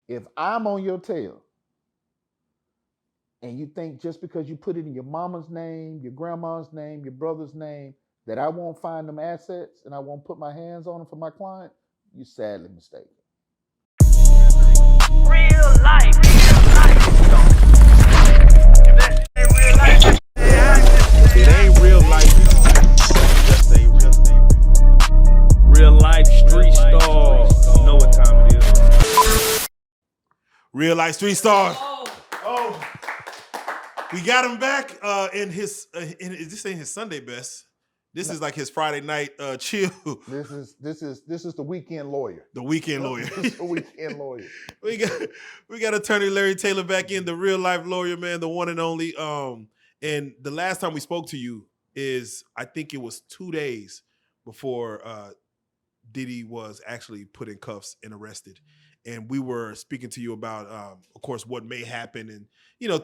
If I'm on your tail and you think just because you put it in your mama's name, your grandma's name, your brother's name, that I won't find them assets and I won't put my hands on them for my client, you're sadly mistaken. Real life. It ain't real life. Just say real life street stars. You know what time it is. Real life street stars. Oh, we got him back in his. This ain't his Sunday best. This is like his Friday night chill. This is the weekend lawyer. The weekend lawyer. The weekend lawyer. we got attorney Larry Taylor back in, the real life lawyer, man, the one and only. And the last time we spoke to you is, I think it was 2 days before Diddy was actually put in cuffs and arrested. And we were speaking to you about, of course, what may happen and,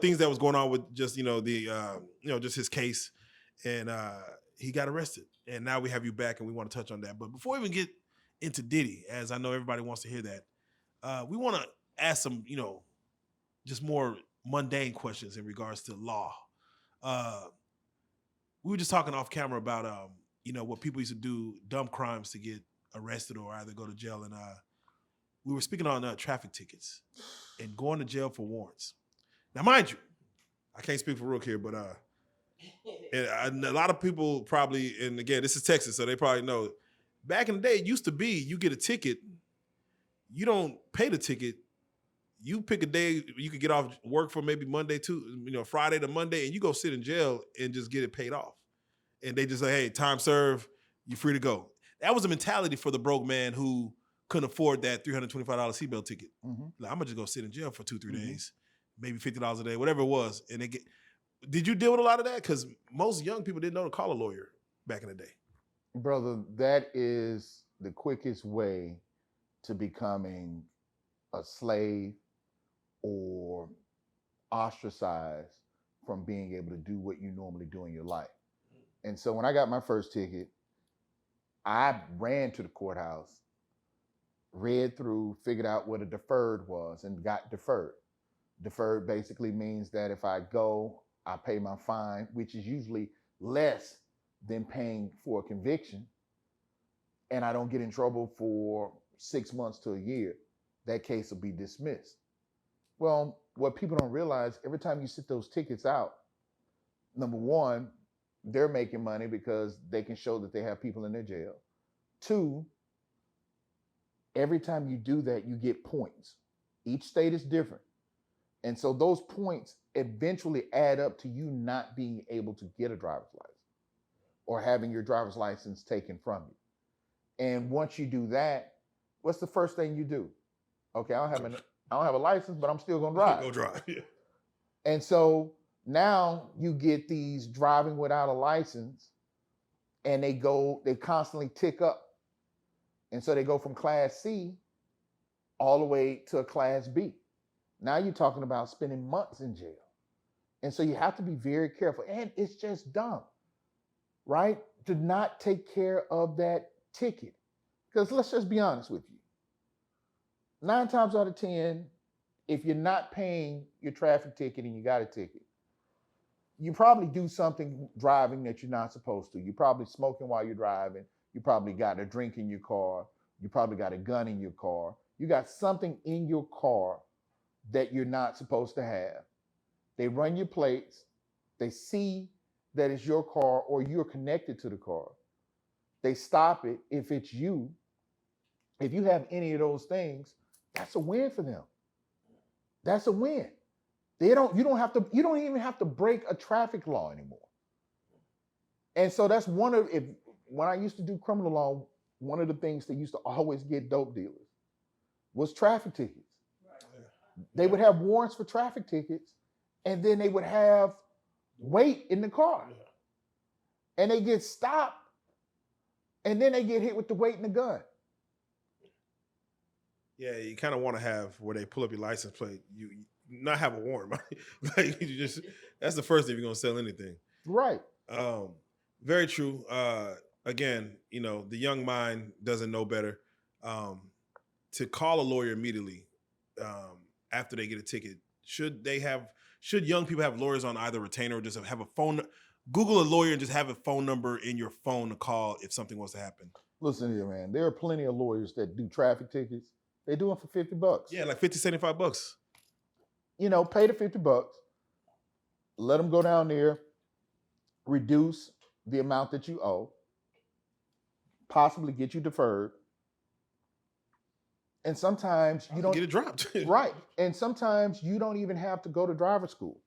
things that was going on with just, just his case. And he got arrested. And now we have you back and we want to touch on that. But before we even get into Diddy, as I know everybody wants to hear that, we want to ask some, just more mundane questions in regards to law. We were just talking off camera about, what people used to do, dumb crimes to get arrested or either go to jail. And we were speaking on traffic tickets and going to jail for warrants. Now, mind you, I can't speak for Rook here, but and a lot of people probably, and again, this is Texas, so they probably know. Back in the day, it used to be you get a ticket, you don't pay the ticket. You pick a day you could get off work for maybe Monday to, Friday to Monday, and you go sit in jail and just get it paid off. And they just say, hey, time served, you're free to go. That was a mentality for the broke man who couldn't afford that $325 seatbelt ticket. Mm-hmm. Like, I'm gonna just go sit in jail for 2-3 days, maybe $50 a day, whatever it was. And did you deal with a lot of that? Because most young people didn't know to call a lawyer back in the day. Brother, that is the quickest way to becoming a slave or ostracized from being able to do what you normally do in your life. And so when I got my first ticket, I ran to the courthouse, read through, figured out what a deferred was, and got deferred. Deferred basically means that if I go, I pay my fine, which is usually less than paying for a conviction, and I don't get in trouble for 6 months to a year, that case will be dismissed. Well, what people don't realize, every time you sit those tickets out, number one, they're making money because they can show that they have people in their jail. Two, every time you do that, you get points. Each state is different. And so those points eventually add up to you not being able to get a driver's license or having your driver's license taken from you. And once you do that, what's the first thing you do? Okay, I don't have a license, but I'm still gonna drive. Go drive. Yeah. And so now you get these driving without a license, and they constantly tick up. And so they go from class C all the way to a class B. Now you're talking about spending months in jail. And so you have to be very careful. And it's just dumb, right? To not take care of that ticket. Because let's just be honest with you. 9 times out of 10, if you're not paying your traffic ticket and you got a ticket, you probably do something driving that you're not supposed to. You're probably smoking while you're driving. You probably got a drink in your car. You probably got a gun in your car. You got something in your car that you're not supposed to have. They run your plates. They see that it's your car or you're connected to the car. They stop it. If it's you, if you have any of those things, that's a win for them. That's a win. You don't even have to break a traffic law anymore. And so that's when I used to do criminal law, one of the things that used to always get dope dealers was traffic tickets. They would have warrants for traffic tickets, and then they would have weight in the car. And they get stopped, and then they get hit with the weight in the gun. Yeah, you kind of want to have where they pull up your license plate, you not have a warrant. Like that's the first thing if you're gonna sell anything. Right. Very true. Again, the young mind doesn't know better. To call a lawyer immediately, after they get a ticket? Should young people have lawyers on either retainer or just have a phone? Google a lawyer and just have a phone number in your phone to call if something was to happen. Listen here, man. There are plenty of lawyers that do traffic tickets. They do them for $50. Yeah, like $50, $75. Pay the $50. Let them go down there, reduce the amount that you owe, possibly get you deferred. And sometimes you don't get it dropped. Right. And sometimes you don't even have to go to driver's school.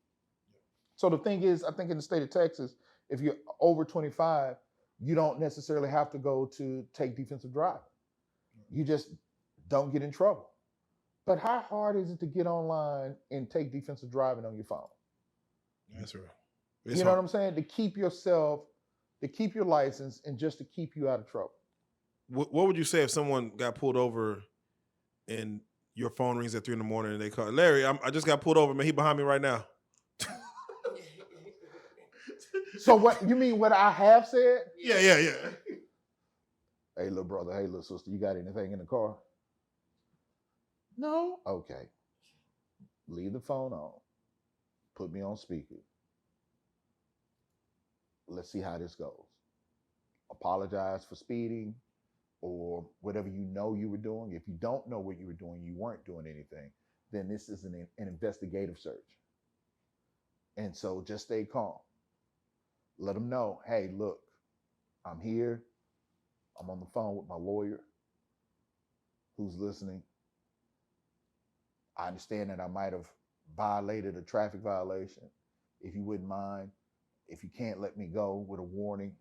So the thing is, I think in the state of Texas, if you're over 25, you don't necessarily have to go to take defensive driving. You just don't get in trouble. But how hard is it to get online and take defensive driving on your phone? That's right. You know what I'm saying? To keep your license and just to keep you out of trouble. What would you say if someone got pulled over and your phone rings at 3 a.m. and they call, Larry, I just got pulled over, man. He behind me right now. So what you mean what I have said? Yeah. Hey, little brother, hey, little sister, you got anything in the car? No? Okay. Leave the phone on. Put me on speaker. Let's see how this goes. Apologize for speeding or whatever you know you were doing. If you don't know what you were doing, you weren't doing anything, then this is an investigative search. And so just stay calm. Let them know, hey, look, I'm here. I'm on the phone with my lawyer who's listening. I understand that I might have violated a traffic violation. If you wouldn't mind, if you can't let me go with a warning,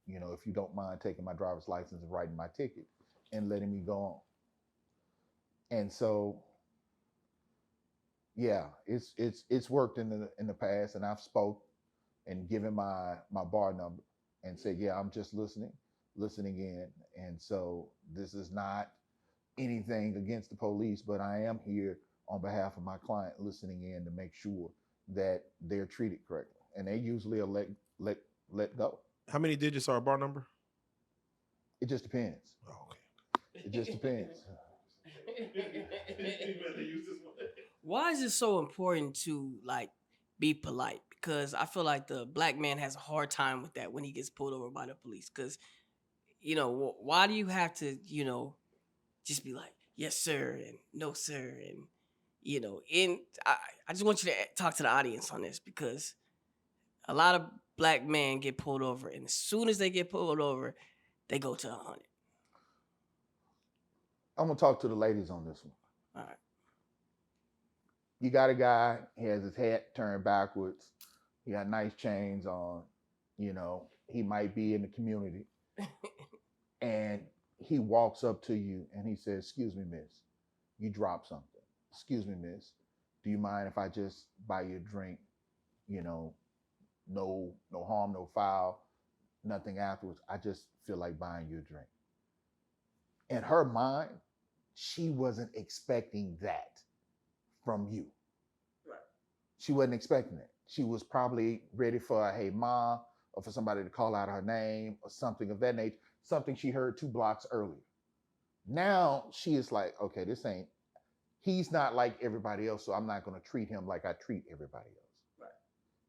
if you don't mind taking my driver's license and writing my ticket and letting me go on. And so, yeah, it's worked in the past, and I've spoke and given my bar number and said, yeah, I'm just listening in. And so this is not anything against the police, but I am here on behalf of my client listening in to make sure that they're treated correctly. And they usually are let go. How many digits are a bar number? It just depends. Oh, okay. It just depends. Why is it so important to be polite? Because I feel like the black man has a hard time with that when he gets pulled over by the police. Because, why do you have to, just be like, yes, sir, and no, sir, and, I just want you to talk to the audience on this, because a lot of black men get pulled over, and as soon as they get pulled over, they go to 100. I'm going to talk to the ladies on this one. All right. You got a guy, he has his hat turned backwards. He got nice chains on. He might be in the community. And he walks up to you and he says, excuse me, miss, you dropped something. Excuse me, miss, do you mind if I just buy you a drink? No harm, no foul, nothing afterwards. I just feel like buying you a drink. In her mind, she wasn't expecting that from you. Right. She wasn't expecting it. She was probably ready for a hey ma, or for somebody to call out her name or something of that nature, something she heard 2 blocks earlier. Now she is like, okay, he's not like everybody else, so I'm not going to treat him like I treat everybody else. Right.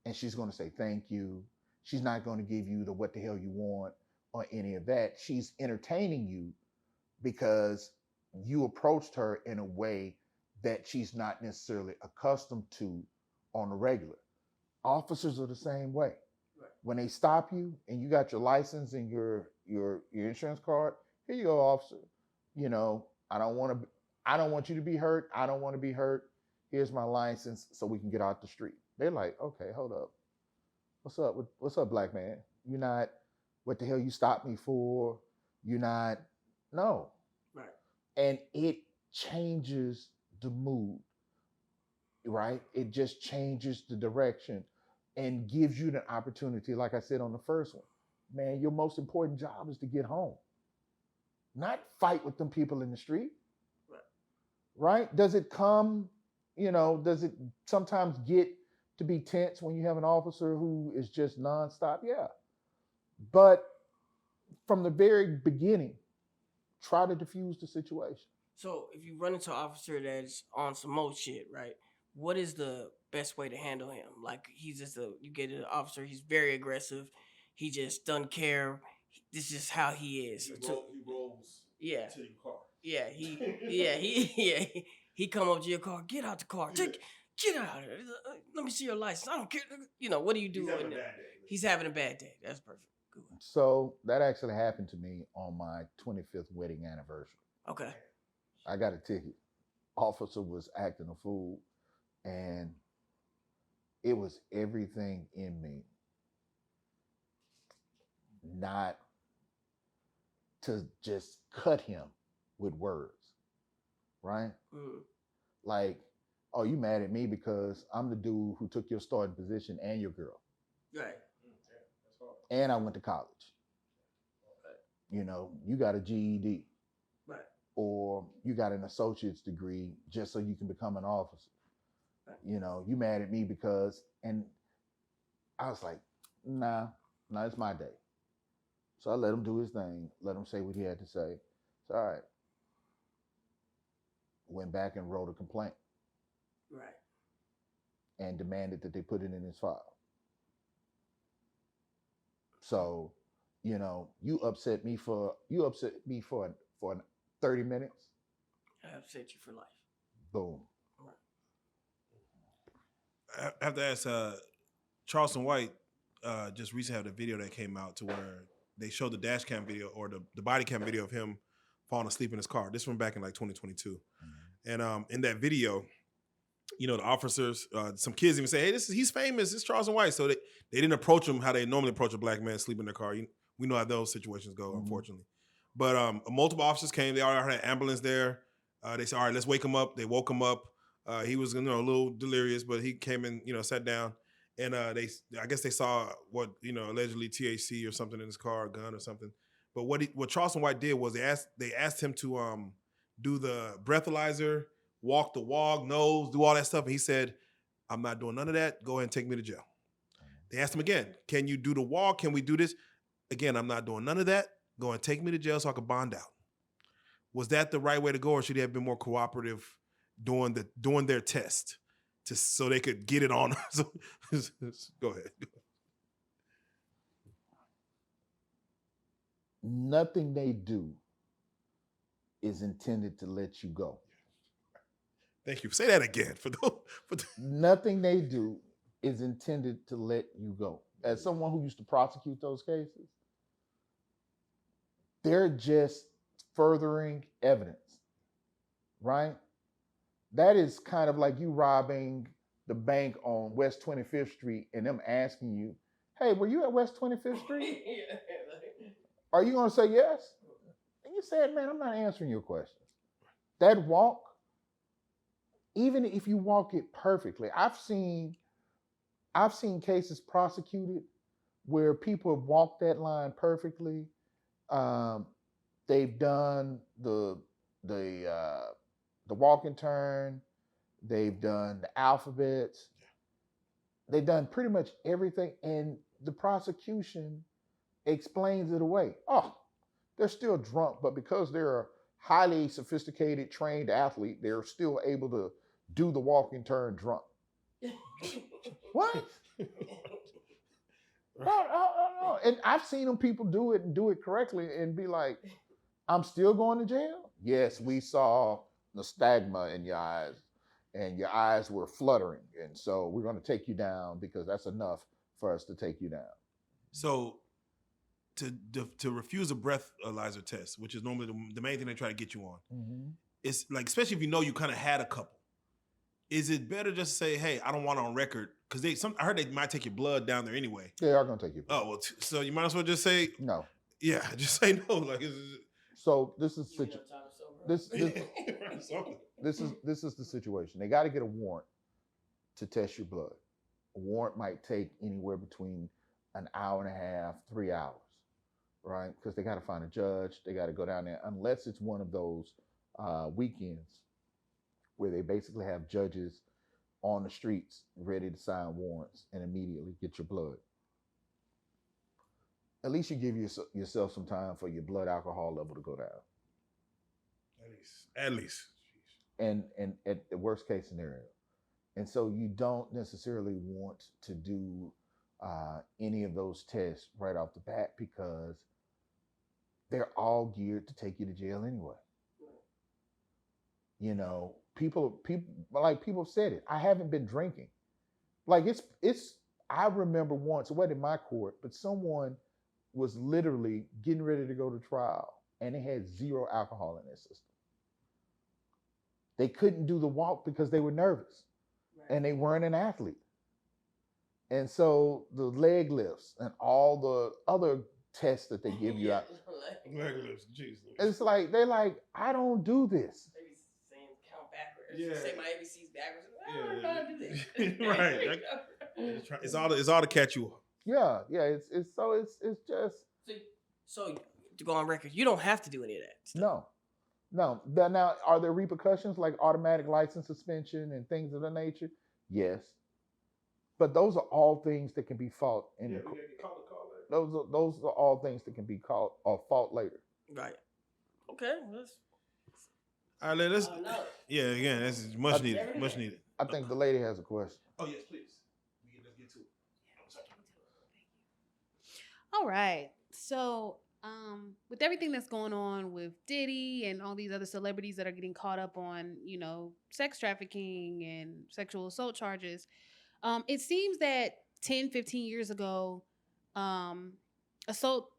And she's going to say thank you. She's not going to give you the what the hell you want or any of that. She's entertaining you because you approached her in a way that she's not necessarily accustomed to on a regular. Officers are the same way. Right. When they stop you and you got your license and your insurance card, here you go, officer. I don't want you to be hurt. I don't want to be hurt. Here's my license so we can get out the street. They're like, okay, hold up. What's up? What's up, black man? You're not, what the hell you stopped me for? You're not, no. Right. And it changes the mood, right? It just changes the direction and gives you the opportunity, like I said on the first one, man, your most important job is to get home, not fight with them people in the street, right? Does it come, does it sometimes get to be tense when you have an officer who is just nonstop? Yeah. But from the very beginning, try to diffuse the situation. So if you run into an officer that's on some more shit, right? What is the best way to handle him? Like he's just you get an officer, he's very aggressive. He just doesn't care. This is how he is. He rolls Yeah. to your car. Yeah, he come up to your car. Get out the car. Get out of here. Let me see your license. I don't care. You know, what do you do? He's having a bad day. He's having a bad day. That's perfect. Good one. So that actually happened to me on my 25th wedding anniversary. Okay. I got a ticket. Officer was acting a fool, and it was everything in me not to just cut him with words, right? Mm. Like, oh, you mad at me because I'm the dude who took your starting position and your girl. Right. And I went to college. You know, you got a GED. Right. Or you got an associate's degree just so you can become an officer. Right. You know, you mad at me because, and I was like, nah, it's my day. So I let him do his thing, let him say what he had to say. It's all right. Went back and wrote a complaint. Right. And demanded that they put it in his file. So, you know, you upset me for 30 minutes. I upset you for life. Boom. I have to ask, Charleston White just recently had a video that came out to where they showed the dash cam video or the body cam video of him falling asleep in his car. This one back in like 2022. Mm-hmm. And in that video, you know, the officers, some kids even say, hey, he's famous. It's Charleston White. So they didn't approach him how they normally approach a black man sleeping in their car. We know how those situations go, mm-hmm. unfortunately. But multiple officers came. They already had an ambulance there. They said, all right, let's wake him up. They woke him up. He was, a little delirious, but he came in, sat down. And I guess they saw what, allegedly THC or something in his car, a gun or something. But what Charleston White did was they asked him to do the breathalyzer, walk the walk, nose, do all that stuff. And he said, I'm not doing none of that. Go ahead and take me to jail. They asked him again, can you do the walk? Can we do this? Again, I'm not doing none of that. Go and take me to jail so I can bond out. Was that the right way to go, or should he have been more cooperative doing their test so they could get it on? Go ahead. Nothing they do is intended to let you go. Thank you. Say that again. Nothing they do is intended to let you go. As someone who used to prosecute those cases, they're just furthering evidence, right? That is kind of like you robbing the bank on West 25th Street and them asking you, hey, were you at West 25th Street? Are you going to say yes? And you said, man, I'm not answering your questions. That walk, even if you walk it perfectly, I've seen cases prosecuted where people have walked that line perfectly. They've done the walk and turn. They've done the alphabets. They've done pretty much everything, and the prosecution explains it away. Oh, they're still drunk, but because they're a highly sophisticated, trained athlete, they're still able to do the walk and turn drunk. What? No. And I've seen them people do it and do it correctly and be like, I'm still going to jail? Yes, we saw nystagma in your eyes and your eyes were fluttering. And so we're going to take you down because that's enough for us to take you down. So to refuse a breathalyzer test, which is normally the main thing they try to get you on, mm-hmm. It's like, especially if you kind of had a couple, is it better just to say, hey, I don't want it on record? Because I heard they might take your blood down there anyway. They are going to take your blood. Oh, well, so you might as well just say no. Yeah, just say no. Like, so this is this is the situation. They got to get a warrant to test your blood. A warrant might take anywhere between an hour and a half, 3 hours, right? Because they got to find a judge. They got to go down there, unless it's one of those weekends where they basically have judges on the streets ready to sign warrants and immediately get your blood. At least you give yourself some time for your blood alcohol level to go down. At least. and at the worst case scenario. And so you don't necessarily want to do any of those tests right off the bat because they're all geared to take you to jail anyway. You know, people have said it. I haven't been drinking. Like it's. I remember once, it wasn't in my court, but someone was literally getting ready to go to trial, and they had zero alcohol in their system. They couldn't do the walk because they were nervous, and they weren't an athlete. And so the leg lifts and all the other tests that they give you out, Leg lifts, jeez. it's like they're like, I don't do this. They be saying count backwards. Yeah. Say my ABCs backwards. I don't Yeah. know how to do this. Right. It's all to catch you up. Yeah, it's just So to go on record, you don't have to do any of that stuff. no. Now, are there repercussions like automatic license suspension and things of that nature? Yes, but those are all things that can be fought in the court. Those are all things that can be called or fought later. Right. Okay. All right, let's. No. Yeah, again, this is much needed. Much needed. I think the lady has a question. Oh yes, please. Let's get to it. All right. So, with everything that's going on with Diddy and all these other celebrities that are getting caught up on, sex trafficking and sexual assault charges, it seems that 10, 15 years ago, assault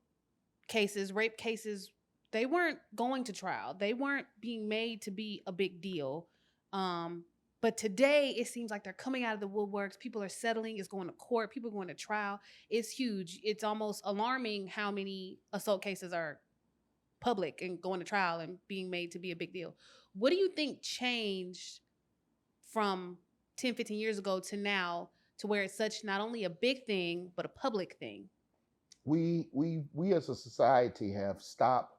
cases, rape cases, they weren't going to trial. They weren't being made to be a big deal. But today, it seems like they're coming out of the woodworks. People are settling. It's going to court. People are going to trial. It's huge. It's almost alarming how many assault cases are public and going to trial and being made to be a big deal. What do you think changed from 10, 15 years ago to now to where it's such not only a big thing, but a public thing? We as a society have stopped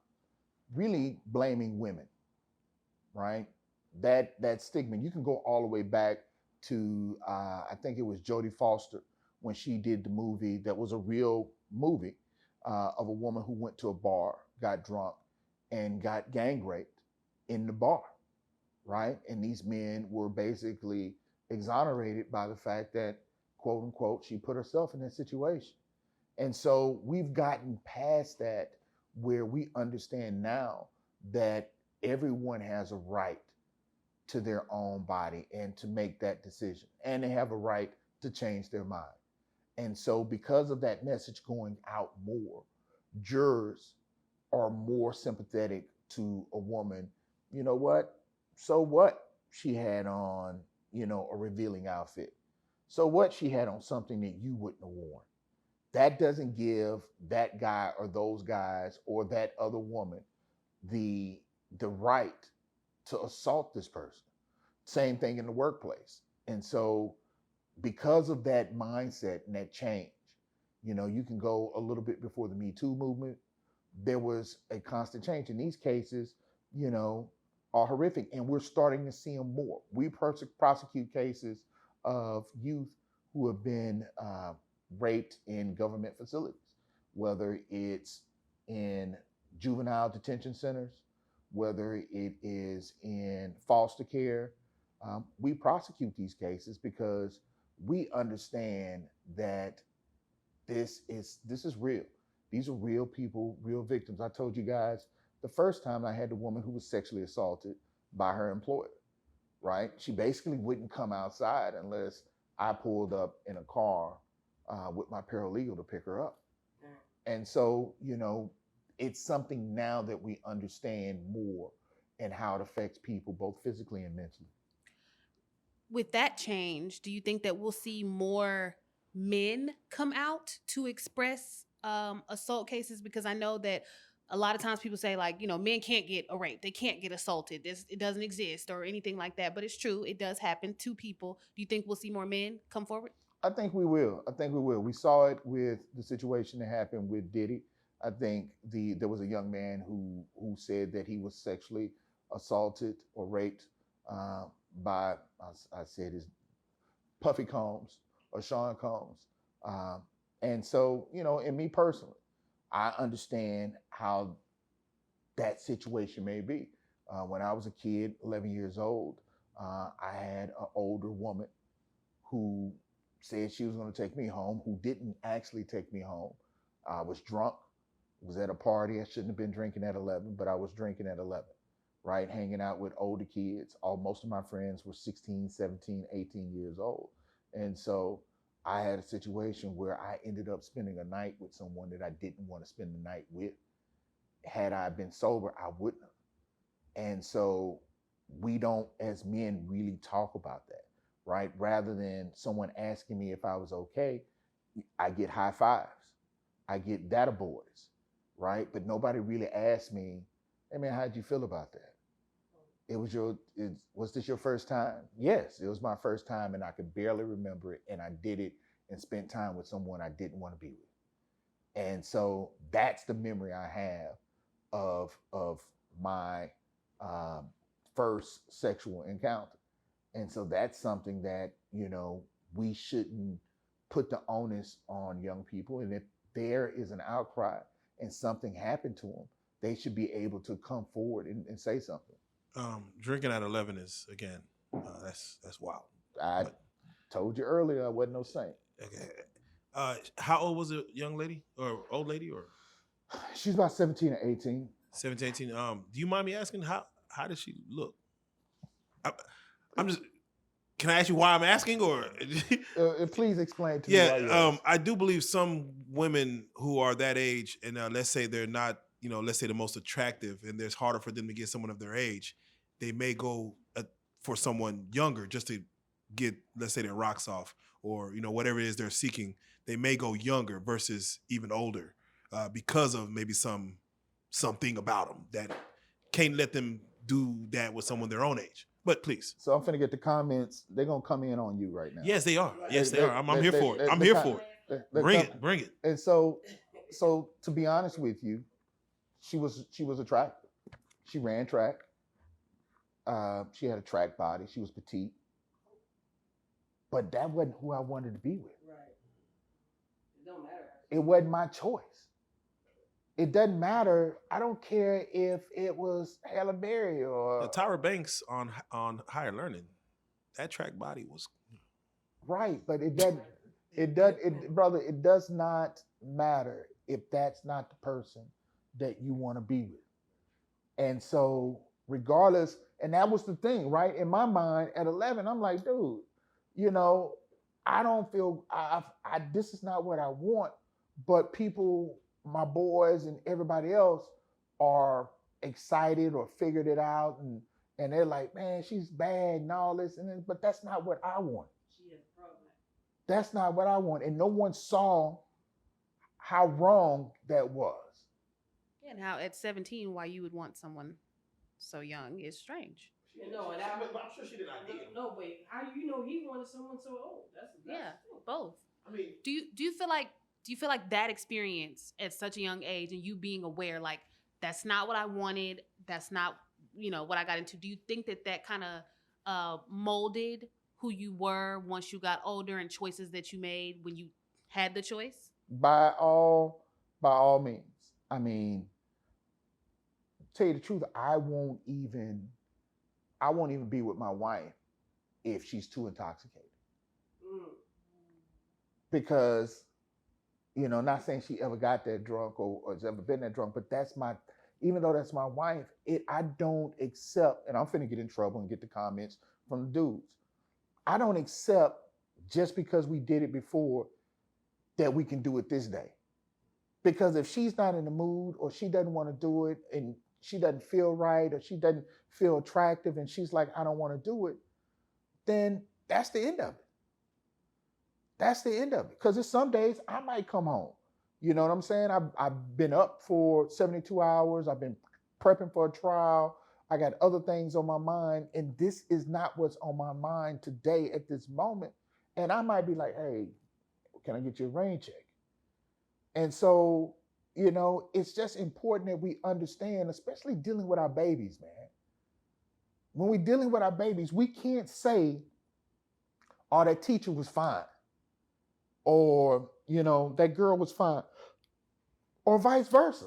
really blaming women, right? That stigma. You can go all the way back to I think it was Jodie Foster when she did the movie that was a real movie of a woman who went to a bar, got drunk, and got gang raped in the bar, right? And these men were basically exonerated by the fact that, quote unquote, she put herself in that situation. And so we've gotten past that where we understand now that everyone has a right to their own body and to make that decision. And they have a right to change their mind. And so because of that message going out more, jurors are more sympathetic to a woman. You know what? So what she had on, a revealing outfit. So what she had on something that you wouldn't have worn. That doesn't give that guy or those guys or that other woman the right to assault this person. Same thing in the workplace. And so because of that mindset and that change, you can go a little bit before the Me Too movement, there was a constant change. And these cases, are horrific. And we're starting to see them more. We prosecute cases of youth who have been raped in government facilities, whether it's in juvenile detention centers, whether it is in foster care. We prosecute these cases because we understand that this is real. These are real people, real victims. I told you guys the first time I had the woman who was sexually assaulted by her employer, right? She basically wouldn't come outside unless I pulled up in a car with my paralegal to pick her up. And so, it's something now that we understand more and how it affects people both physically and mentally. With that change, do you think that we'll see more men come out to express assault cases? Because I know that a lot of times people say men can't get a rape, they can't get assaulted, it doesn't exist or anything like that. But it's true, it does happen to people. Do you think we'll see more men come forward? I think we will. We saw it with the situation that happened with Diddy. I think there was a young man who said that he was sexually assaulted or raped by, I said his Puffy Combs or Sean Combs. And so, and me personally, I understand how that situation may be. When I was a kid, 11 years old, I had an older woman who said she was going to take me home, who didn't actually take me home. I was drunk, was at a party. I shouldn't have been drinking at 11, but I was drinking at 11, right? Hanging out with older kids. Most of my friends were 16, 17, 18 years old. And so I had a situation where I ended up spending a night with someone that I didn't want to spend the night with. Had I been sober, I wouldn't have. And so we don't, as men, really talk about that, right? Rather than someone asking me if I was okay, I get high fives. I get data boys, right? But nobody really asked me, hey man, how'd you feel about that? Was this your first time? Yes, it was my first time, and I could barely remember it. And I did it and spent time with someone I didn't want to be with. And so that's the memory I have of my first sexual encounter. And so that's something that, we shouldn't put the onus on young people. And if there is an outcry and something happened to them, they should be able to come forward and say something. Drinking at 11 is, again, that's wild. I told you earlier I wasn't no saint. Okay. How old was the young lady or old lady? Or she's about 17 or 18. 17, 18. Do you mind me asking how does she look? I'm just. Can I ask you why I'm asking, or? Please explain to me. Yeah, I do believe some women who are that age, and let's say they're not, let's say the most attractive, and it's harder for them to get someone of their age. They may go for someone younger just to get, let's say, their rocks off, or whatever it is they're seeking. They may go younger versus even older because of maybe something about them that can't let them do that with someone their own age. But please. So I'm finna get the comments. They're gonna come in on you right now. Yes, they are. Yes, they are. I'm here for it. I'm here for it. Bring it. And so to be honest with you, she was attractive. She ran track. She had a track body. She was petite. But that wasn't who I wanted to be with. Right. It don't matter. It wasn't my choice. It doesn't matter. I don't care if it was Halle Berry or Tyra Banks on Higher Learning. That track body was right, but it doesn't. Brother, it does not matter if that's not the person that you want to be with. And so, regardless, and that was the thing, right? In my mind, at 11, I'm like, dude, I don't feel this is not what I want, but people, my boys and everybody else are excited or figured it out, and they're like, man, she's bad and all this, but that's not what I want. She has a problem. That's not what I want, and no one saw how wrong that was. And how at 17, why you would want someone so young is strange. No, and I'm sure she did not need him. No, but how do you know he wanted someone so old? That's both. I mean, Do you feel like that experience at such a young age and you being aware, like, that's not what I wanted, that's not, what I got into, do you think that kind of molded who you were once you got older and choices that you made when you had the choice? By all means. I mean, tell you the truth, I won't even be with my wife if she's too intoxicated. Because, not saying she ever got that drunk or has ever been that drunk, but even though that's my wife, I don't accept, and I'm finna get in trouble and get the comments from the dudes. I don't accept just because we did it before that we can do it this day. Because if she's not in the mood or she doesn't want to do it and she doesn't feel right or she doesn't feel attractive and she's like, I don't want to do it, then that's the end of it. That's the end of it. Because there's some days I might come home. You know what I'm saying? I've been up for 72 hours. I've been prepping for a trial. I got other things on my mind. And this is not what's on my mind today at this moment. And I might be like, hey, can I get you a rain check? And so, it's just important that we understand, especially dealing with our babies, man. When we're dealing with our babies, we can't say, oh, that teacher was fine. Or, that girl was fine. Or vice versa.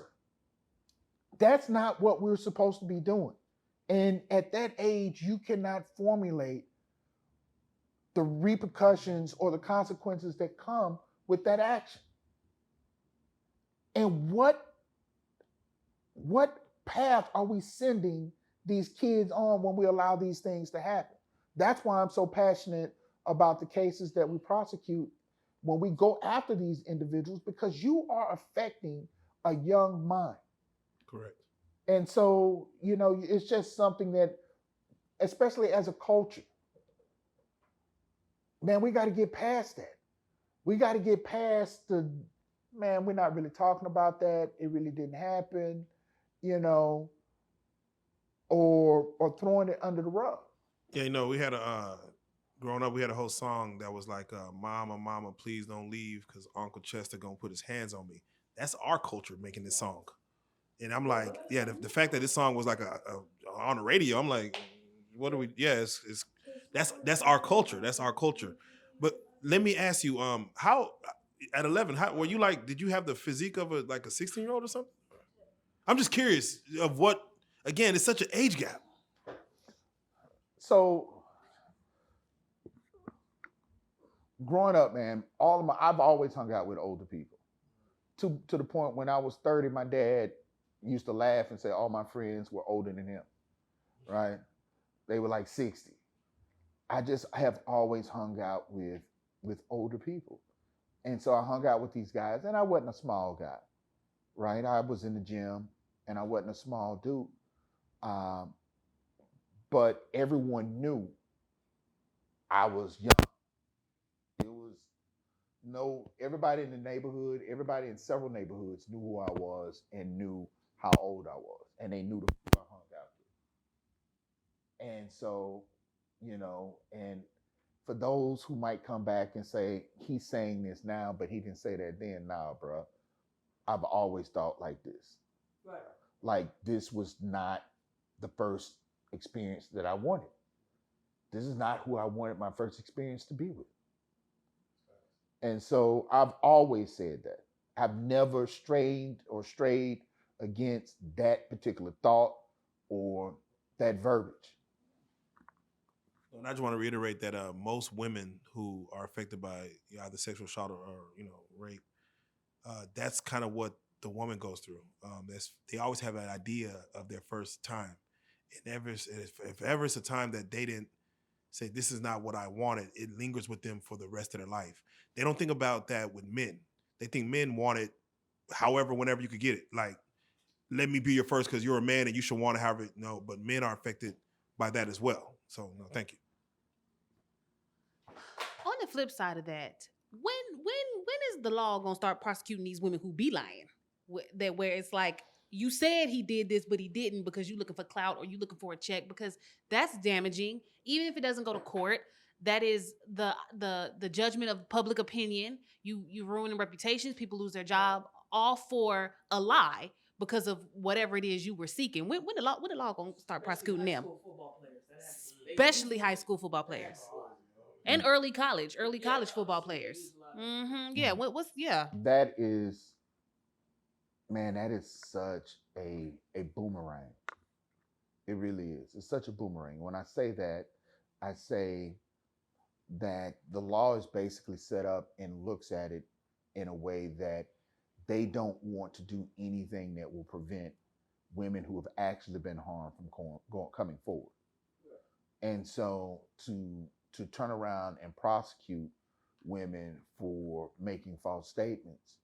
That's not what we're supposed to be doing. And at that age, you cannot formulate the repercussions or the consequences that come with that action. And what path are we sending these kids on when we allow these things to happen? That's why I'm so passionate about the cases that we prosecute when we go after these individuals, because you are affecting a young mind. Correct. And so, it's just something that, especially as a culture, man, we got to get past that. We got to get past man, we're not really talking about that. It really didn't happen, or throwing it under the rug. Yeah, we had growing up, we had a whole song that was like, "Mama, mama, please don't leave, because Uncle Chester gonna put his hands on me." That's our culture making this song, and I'm like, yeah, the fact that this song was like on the radio, I'm like, what do we? Yeah, it's that's our culture. That's our culture. But let me ask you, how at 11, how were you like? Did you have the physique of a 16-year-old or something? I'm just curious of what. Again, it's such an age gap. So growing up, man, I've always hung out with older people. To the point when I was 30, my dad used to laugh and say all my friends were older than him. Right? They were like 60. I just have always hung out with older people. And so I hung out with these guys, and I wasn't a small guy. Right? I was in the gym, and I wasn't a small dude. But everyone knew I was young. It was everybody in the neighborhood, everybody in several neighborhoods knew who I was and knew how old I was, and they knew the people I hung out with. And so, and for those who might come back and say, he's saying this now, but he didn't say that then. Nah, bro. I've always thought like this. Right. Like, this was not the first experience that I wanted. This is not who I wanted my first experience to be with. And so I've always said that. I've never strayed against that particular thought or that verbiage. And I just want to reiterate that most women who are affected by either sexual assault or rape, that's kind of what the woman goes through. They always have an idea of their first time. And if ever it's a time that they didn't say, this is not what I wanted, it lingers with them for the rest of their life. They don't think about that with men. They think men want it however, whenever you could get it. Like, let me be your first because you're a man and you should want to have it. No, but men are affected by that as well. So, no, thank you. On the flip side of that, when is the law gonna start prosecuting these women who be lying? Where it's like, you said he did this, but he didn't because you're looking for clout or you're looking for a check, because that's damaging. Even if it doesn't go to court, that is the judgment of public opinion. You ruining reputations. People lose their job, all for a lie because of whatever it is you were seeking. When the law gonna start prosecuting them? Especially high school football players. And early college football players. Mm-hmm. Yeah. Yeah. That is, man, that is such a boomerang. It really is. It's such a boomerang. When I say that, I say that the law is basically set up and looks at it in a way that they don't want to do anything that will prevent women who have actually been harmed from coming forward. And so to turn around and prosecute women for making false statements,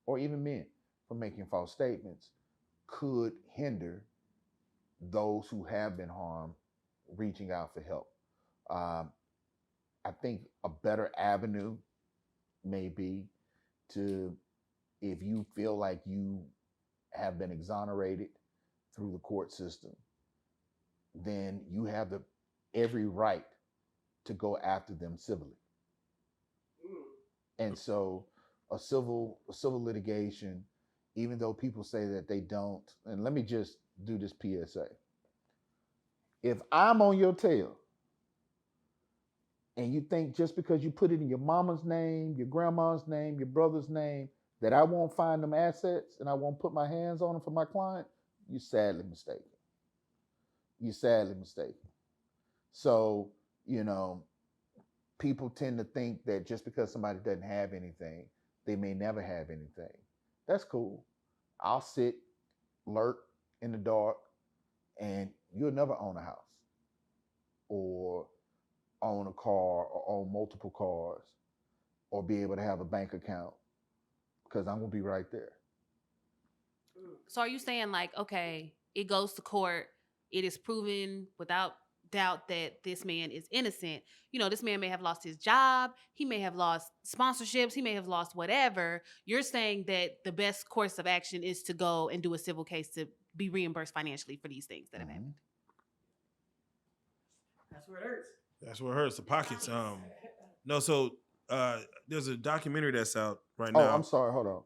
or even men for making false statements, could hinder those who have been harmed reaching out for help. I think a better avenue may be to, if you feel like you have been exonerated through the court system, then you have every right to go after them civilly. And so a civil litigation, even though people say that they don't, and let me just do this PSA. If I'm on your tail and you think just because you put it in your mama's name, your grandma's name, your brother's name, that I won't find them assets and I won't put my hands on them for my client, you're sadly mistaken. you're sadly mistaken. So, people tend to think that just because somebody doesn't have anything, they may never have anything. That's cool. I'll sit, lurk in the dark, and you'll never own a house or own a car or own multiple cars or be able to have a bank account because I'm going to be right there. So are you saying like, okay, it goes to court, it is proven without doubt that this man is innocent. This man may have lost his job, he may have lost sponsorships, he may have lost whatever. You're saying that the best course of action is to go and do a civil case to be reimbursed financially for these things that have happened. That's where it hurts. That's where it hurts, the pockets. No, so there's a documentary that's out right Oh, now. I'm sorry. Hold on.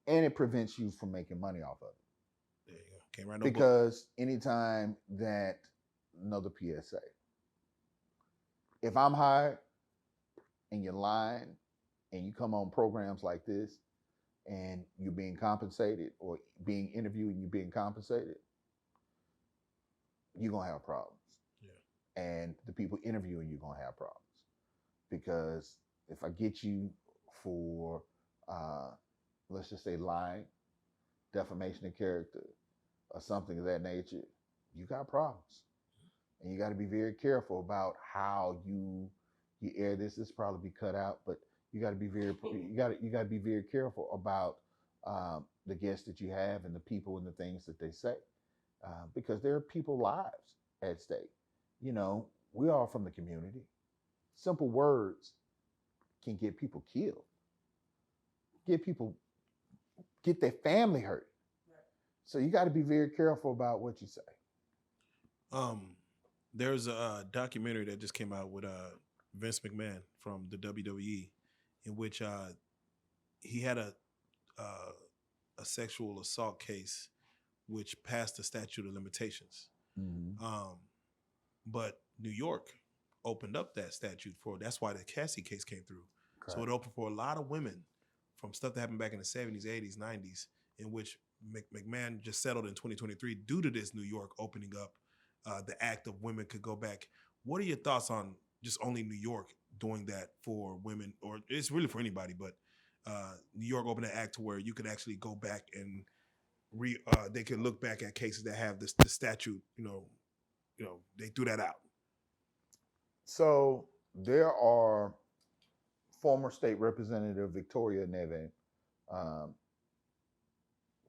And it prevents you from making money off of it. There you go. Can't write no book. Because anytime that, another PSA, if I'm hired and you're lying and you come on programs like this and you're being compensated or being interviewed and you're being compensated, you're going to have problems. Yeah. And the people interviewing you are going to have problems. Because if I get you for, let's just say lying, defamation of character, or something of that nature, you got problems. And you got to be very careful about how you air this. This probably be cut out, but you got to be very careful about the guests that you have and the people and the things that they say, because there are people's lives at stake. We are from the community. Simple words can get people killed, get their family hurt. So you got to be very careful about what you say. There's a documentary that just came out with Vince McMahon from the WWE, in which he had a sexual assault case which passed the statute of limitations. Mm-hmm. But New York opened up that statute that's why the Cassie case came through. Correct. So it opened for a lot of women from stuff that happened back in the 70s, 80s, 90s, in which McMahon just settled in 2023 due to this New York opening up the act of women could go back. What are your thoughts on just only New York doing that for women, or it's really for anybody, but New York opened an act to where you could actually go back and they can look back at cases that have the statute, they threw that out. So there are former state representative Victoria Neve.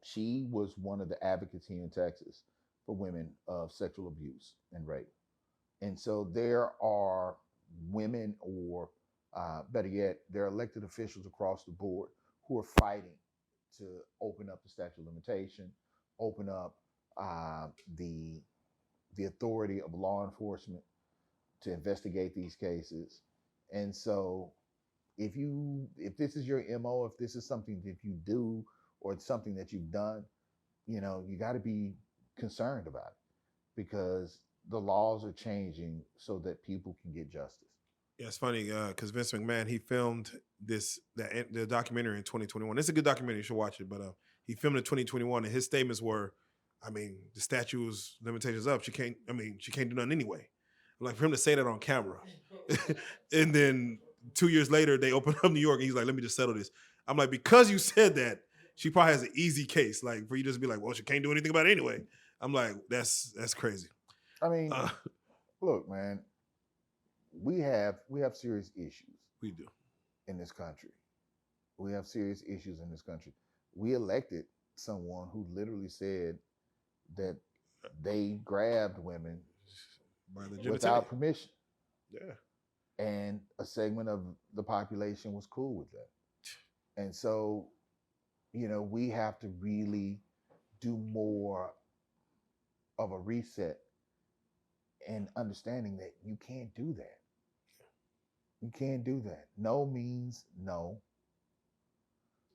She was one of the advocates here in Texas for women of sexual abuse and rape. And so there are women, or better yet, there are elected officials across the board who are fighting to open up the statute of limitation, open up the authority of law enforcement to investigate these cases. And so if this is your MO, if this is something that you do or it's something that you've done, you got to be concerned about it, because the laws are changing so that people can get justice. Yeah, it's funny because Vince McMahon, he filmed the documentary in 2021. It's a good documentary, you should watch it. But he filmed it in 2021, and his statements were, the statute's limitations up. She can't do nothing anyway. Like, for him to say that on camera, and then 2 years later they open up New York, and he's like, "Let me just settle this." I'm like, because you said that, she probably has an easy case. Like, for you to just be like, "Well, she can't do anything about it anyway." I'm like, that's crazy. Look, man, we have serious issues. We do. In this country. We have serious issues in this country. We elected someone who literally said that they grabbed women without permission. Yeah. And a segment of the population was cool with that. And so, we have to really do more of a reset and understanding that you can't do that. You can't do that. No means no.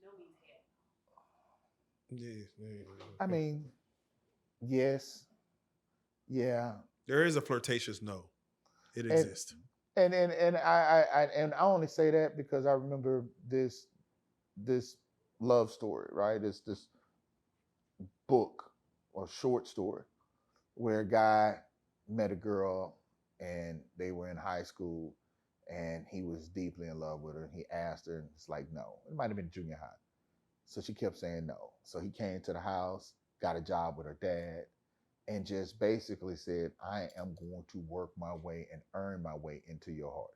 No means Yeah. Yes. Yeah. There is a flirtatious no. It exists. And I only say that because I remember this love story, right? It's this book or short story where a guy met a girl and they were in high school and he was deeply in love with her. He asked her and it's like, no. It might have been junior high. So she kept saying no. So he came to the house, got a job with her dad, and just basically said, I am going to work my way and earn my way into your heart.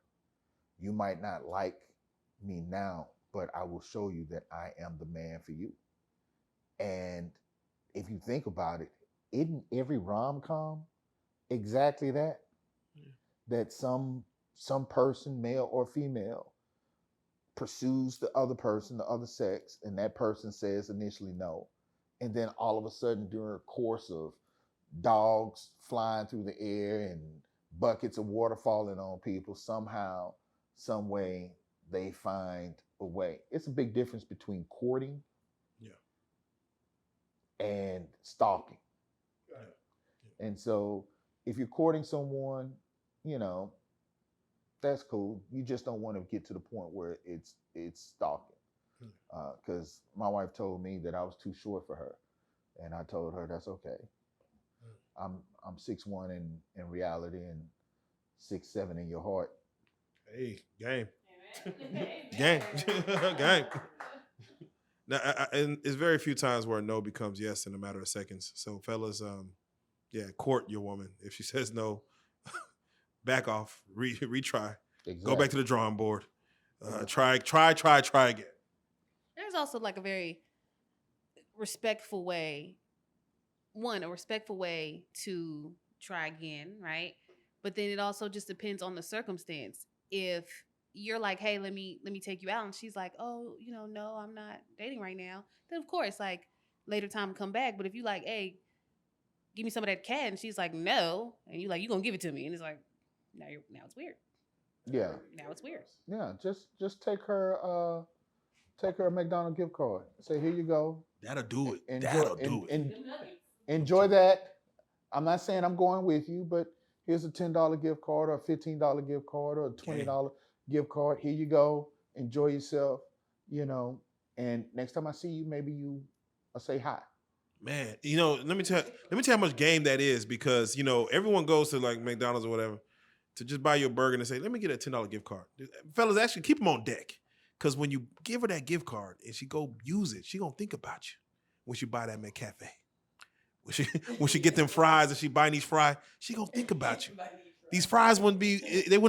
You might not like me now, but I will show you that I am the man for you. And if you think about it, isn't every rom-com exactly that? Yeah. That some person, male or female, pursues the other person, the other sex, and that person says initially no. And then all of a sudden, during a course of dogs flying through the air and buckets of water falling on people, somehow, some way, they find a way. It's a big difference between courting Yeah. and stalking. Yeah. And so if you're courting someone, you know, that's cool. You just don't want to get to the point where it's stalking. Because my wife told me that I was too short for her, and I told her that's okay. I'm 6'1" in reality and 6'7" in your heart. Hey, game. Game. Game. Now, and it's very few times where no becomes yes in a matter of seconds. So, fellas, yeah, court your woman. If she says no, back off, retry, Exactly. go back to the drawing board, try again. There's also like a very respectful way, a respectful way to try again, right? But then it also just depends on the circumstance. If you're like, hey, let me take you out, and she's like, oh, no, I'm not dating right now, then of course, like, later time come back. But if you like, hey, give me some of that cat, and she's like, no, and you like, you gonna give it to me, and it's like, now it's weird. Yeah. Now it's weird. Yeah. Just take her a McDonald's gift card. Say, here you go. That'll do it. Enjoy, enjoy that. I'm not saying I'm going with you, but here's a $10 gift card or a $15 gift card or a $20 gift card. Here you go. Enjoy yourself, and next time I see you, maybe I'll say hi. Man, let me tell you how much game that is, because everyone goes to like McDonald's or whatever to just buy you a burger and say, let me get a $10 gift card. Fellas, actually keep them on deck, because when you give her that gift card and she go use it, she gonna think about you when she buy that McCafe. When she get them fries and she buy these fries, she gonna think about you. These fries wouldn't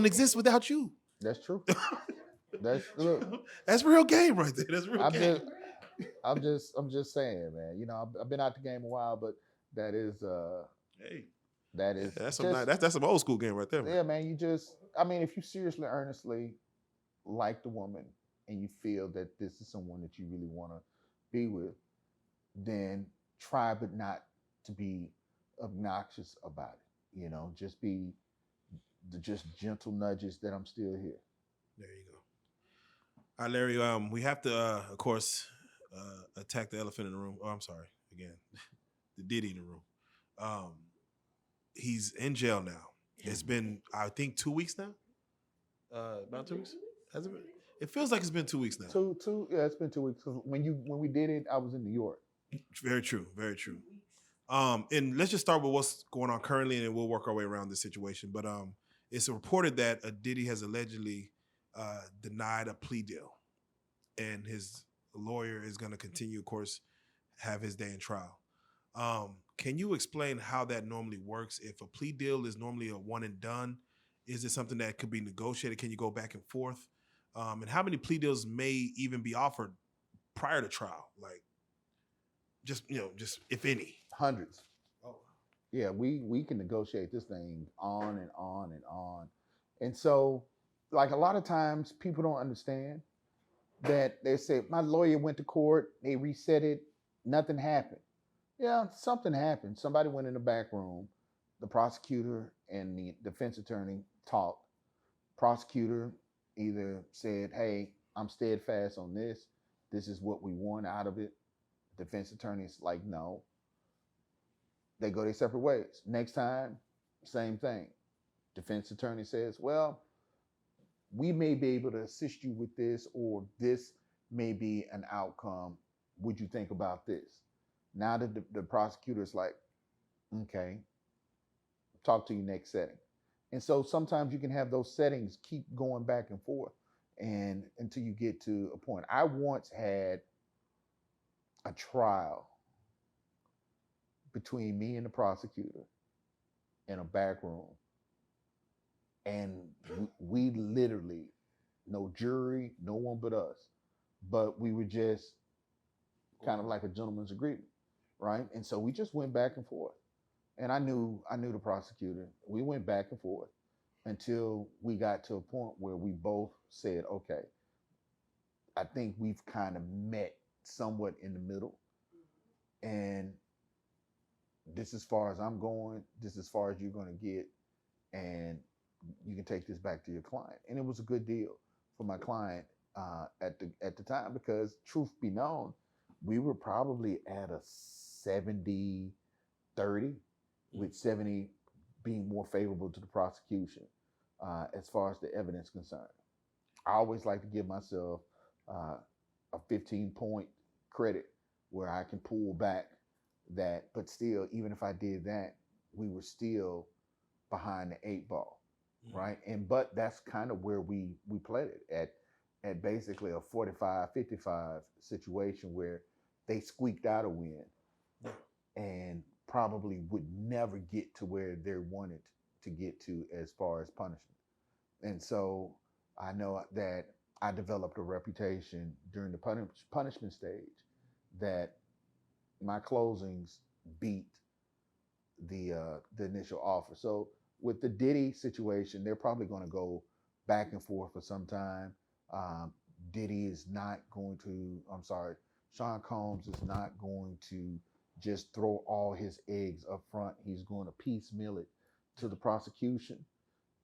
exist without you. That's true. That's real game right there. That's real game. I'm just saying, man. I've been out the game a while, but that is that's some old school game right there, man. Yeah, man. If you seriously, earnestly like the woman and you feel that this is someone that you really want to be with, then try but not to be obnoxious about it. Just be just gentle nudges that I'm still here. There you go. All right, Larry. We have to, of course, attack the elephant in the room. Oh, I'm sorry. Again, the Diddy in the room. He's in jail now. It's been, I think, 2 weeks now. About 2 weeks. Has it been? It feels like it's been 2 weeks now. Yeah, it's been 2 weeks. When we did it, I was in New York. Very true. Very true. And let's just start with what's going on currently, and then we'll work our way around this situation. But it's reported that Diddy has allegedly denied a plea deal, and his lawyer is going to continue, of course, have his day in trial. Can you explain how that normally works? If a plea deal is normally a one and done, is it something that could be negotiated? Can you go back and forth? And how many plea deals may even be offered prior to trial? Like, just if any. Hundreds. Oh. Yeah, we can negotiate this thing on and on and on. And so, like, a lot of times people don't understand that they say, my lawyer went to court, they reset it, nothing happened. Yeah, something happened. Somebody went in the back room, the prosecutor and the defense attorney talked. Prosecutor either said, hey, I'm steadfast on this. This is what we want out of it. Defense attorney's like, no. They go their separate ways. Next time, same thing. Defense attorney says, well, we may be able to assist you with this, or this may be an outcome. Would you think about this? Now the prosecutor's like, okay, talk to you next setting. And so sometimes you can have those settings keep going back and forth and until you get to a point. I once had a trial between me and the prosecutor in a back room. And we literally, no jury, no one but us, but we were just kind of like a gentleman's agreement, right? And so we just went back and forth. And I knew the prosecutor. We went back and forth until we got to a point where we both said, okay, I think we've kind of met somewhat in the middle. And this is as far as I'm going, this is as far as you're going to get, and you can take this back to your client. And it was a good deal for my client at the time, because truth be known, we were probably at a 70-30, with 70 being more favorable to the prosecution as far as the evidence concerned. I always like to give myself a 15-point credit where I can pull back that, but still, even if I did that, we were still behind the 8 ball, right? But that's kind of where we played it at basically a 45-55 situation where they squeaked out a win and probably would never get to where they wanted to get to as far as punishment. And so I know that I developed a reputation during the punishment stage that my closings beat the initial offer. So with the Diddy situation, they're probably going to go back and forth for some time. Diddy is not going to, Sean Combs is not going to just throw all his eggs up front. He's going to piecemeal it to the prosecution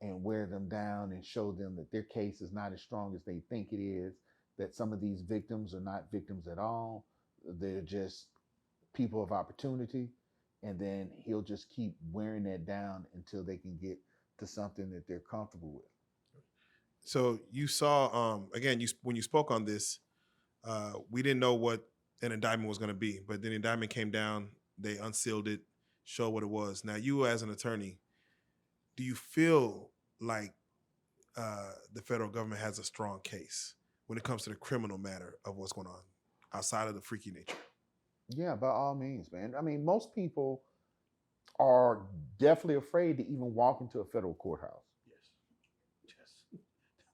and wear them down and show them that their case is not as strong as they think it is, that some of these victims are not victims at all. They're just people of opportunity. And then he'll just keep wearing that down until they can get to something that they're comfortable with. So you saw, again, when you spoke on this, we didn't know what an indictment was going to be, but then the indictment came down, they unsealed it, showed what it was. Now, you as an attorney, do you feel like the federal government has a strong case when it comes to the criminal matter of what's going on outside of the freaky nature? Yeah, by all means, man. I mean, most people are definitely afraid to even walk into a federal courthouse. Yes.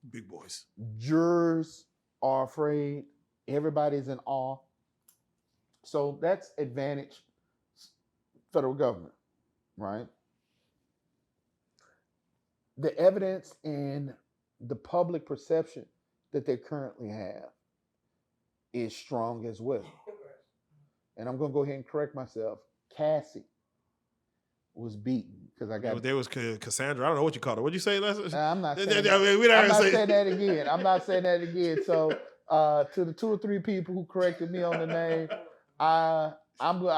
Big boys. Jurors are afraid. Everybody's in awe. So that's advantage federal government, right? The evidence and the public perception that they currently have is strong as well. And I'm going to go ahead and correct myself. Cassie was beaten because I got. There was Cassandra. I don't know what you called her. What'd you say? I'm not saying that again. I'm not saying that again. So to the 2 or 3 people who corrected me on the name, I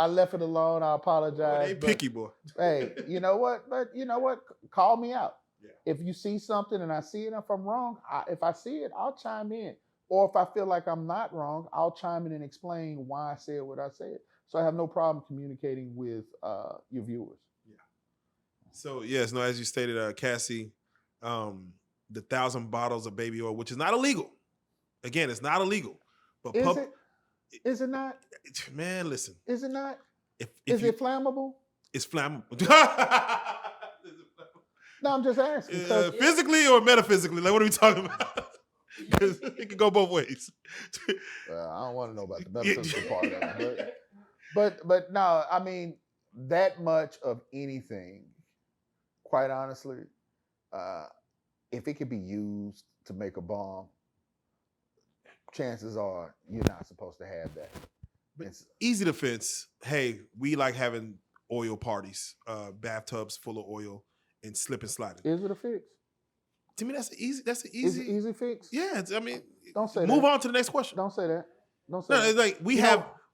left it alone. I apologize. They picky, boy. Hey, you know what? But you know what? Call me out. Yeah. If you see something and I see it, if I'm wrong, if I see it, I'll chime in. Or if I feel like I'm not wrong, I'll chime in and explain why I said what I said. So I have no problem communicating with your viewers. Yeah. So yes, no, as you stated, Cassie, the 1,000 bottles of baby oil, which is not illegal. Again, it's not illegal. But is it not? Man, listen. Is it not? Is it flammable? It's flammable. No, I'm just asking. Physically or metaphysically? Like, what are we talking about? Because it can go both ways. I don't want to know about the metaphysical part of it. But no, I mean, that much of anything, quite honestly, if it could be used to make a bomb, chances are you're not supposed to have that. But easy defense. Hey, we like having oil parties, bathtubs full of oil, and slip and sliding. Is it a fix? To me, that's an easy. Is it easy fix? Yeah, I mean, don't say move that. on to the next question. Don't say that. Don't say that. It's like we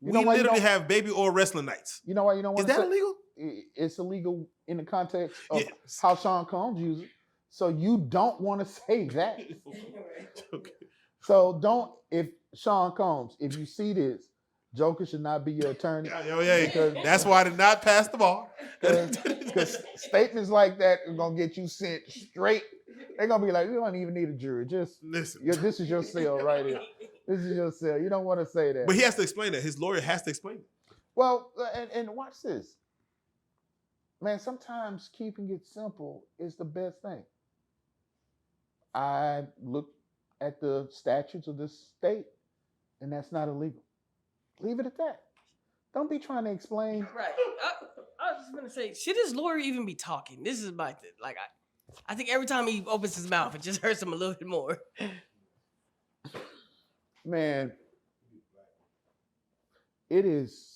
literally have baby oil wrestling nights. You know why you don't want to? Is that illegal? It's illegal in the context of how Sean Combs uses it. So you don't want to say that. Okay. So don't, if Sean Combs, if you see this, Joker should not be your attorney. Yeah. That's why I did not pass the bar. Because statements like that are gonna get you sent straight. They're gonna be like, we don't even need a jury. Just listen. This is your cell right here. This is your cell. You don't want to say that. But he has to explain that. His lawyer has to explain it. Well, and watch this. Man, sometimes keeping it simple is the best thing. I looked at the statutes of this state, and that's not illegal. Leave it at that. Don't be trying to explain. Right. I was just gonna say, should his lawyer even be talking? This is my thing. Like, I think every time he opens his mouth, it just hurts him a little bit more. Man, it is.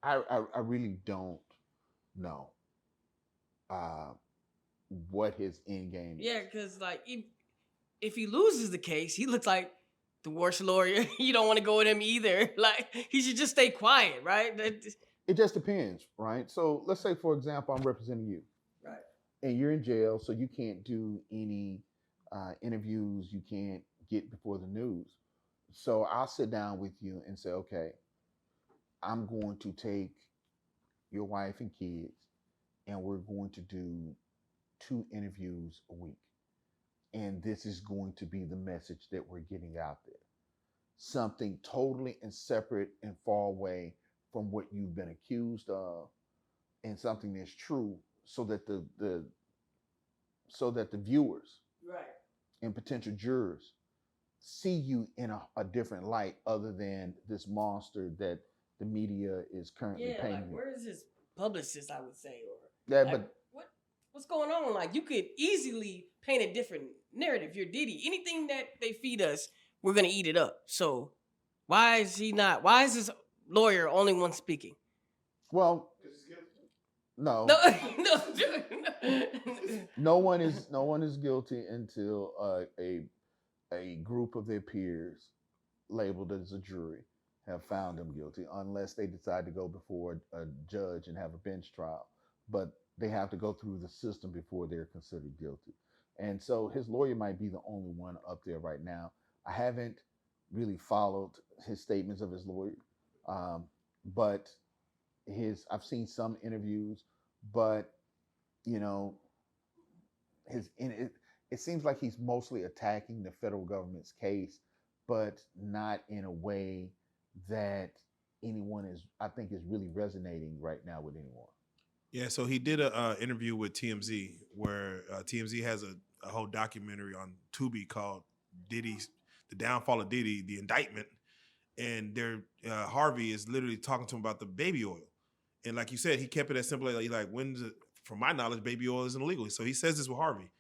I really don't know what his end game is. Yeah, because like if he loses the case, he looks like the worst lawyer. You don't want to go with him either. Like, he should just stay quiet, right? It just depends, right? So let's say, for example, I'm representing you, Right. and you're in jail, so you can't do any interviews. You can't get before the news. So I'll sit down with you and say, okay, I'm going to take your wife and kids, and we're going to do 2 interviews a week. And this is going to be the message that we're getting out there. Something totally and separate and far away from what you've been accused of, and something that's true, so that the viewers, Right. and potential jurors see you in a different light, other than this monster that the media is currently Yeah, painting like, you. where is his publicist, I would say, or Yeah, like, but what's going on? Like, you could easily paint a different narrative. You're Diddy. Anything that they feed us, we're gonna eat it up. So why is he not? Why is this lawyer only one speaking? well, no, no one is guilty until a group of their peers, labeled as a jury, have found them guilty, unless they decide to go before a judge and have a bench trial. But they have to go through the system before they're considered guilty. And so his lawyer might be the only one up there right now. I haven't really followed his statements of his lawyer, but I've seen some interviews, but you know, it seems like he's mostly attacking the federal government's case, but not in a way that I think is really resonating right now with anyone. Yeah, so he did a interview with TMZ where TMZ has a whole documentary on Tubi called Diddy's The Downfall of Diddy, The Indictment. And Harvey is literally talking to him about the baby oil. And like you said, he kept it as simple as like, from my knowledge, baby oil isn't illegal. So he says this with Harvey.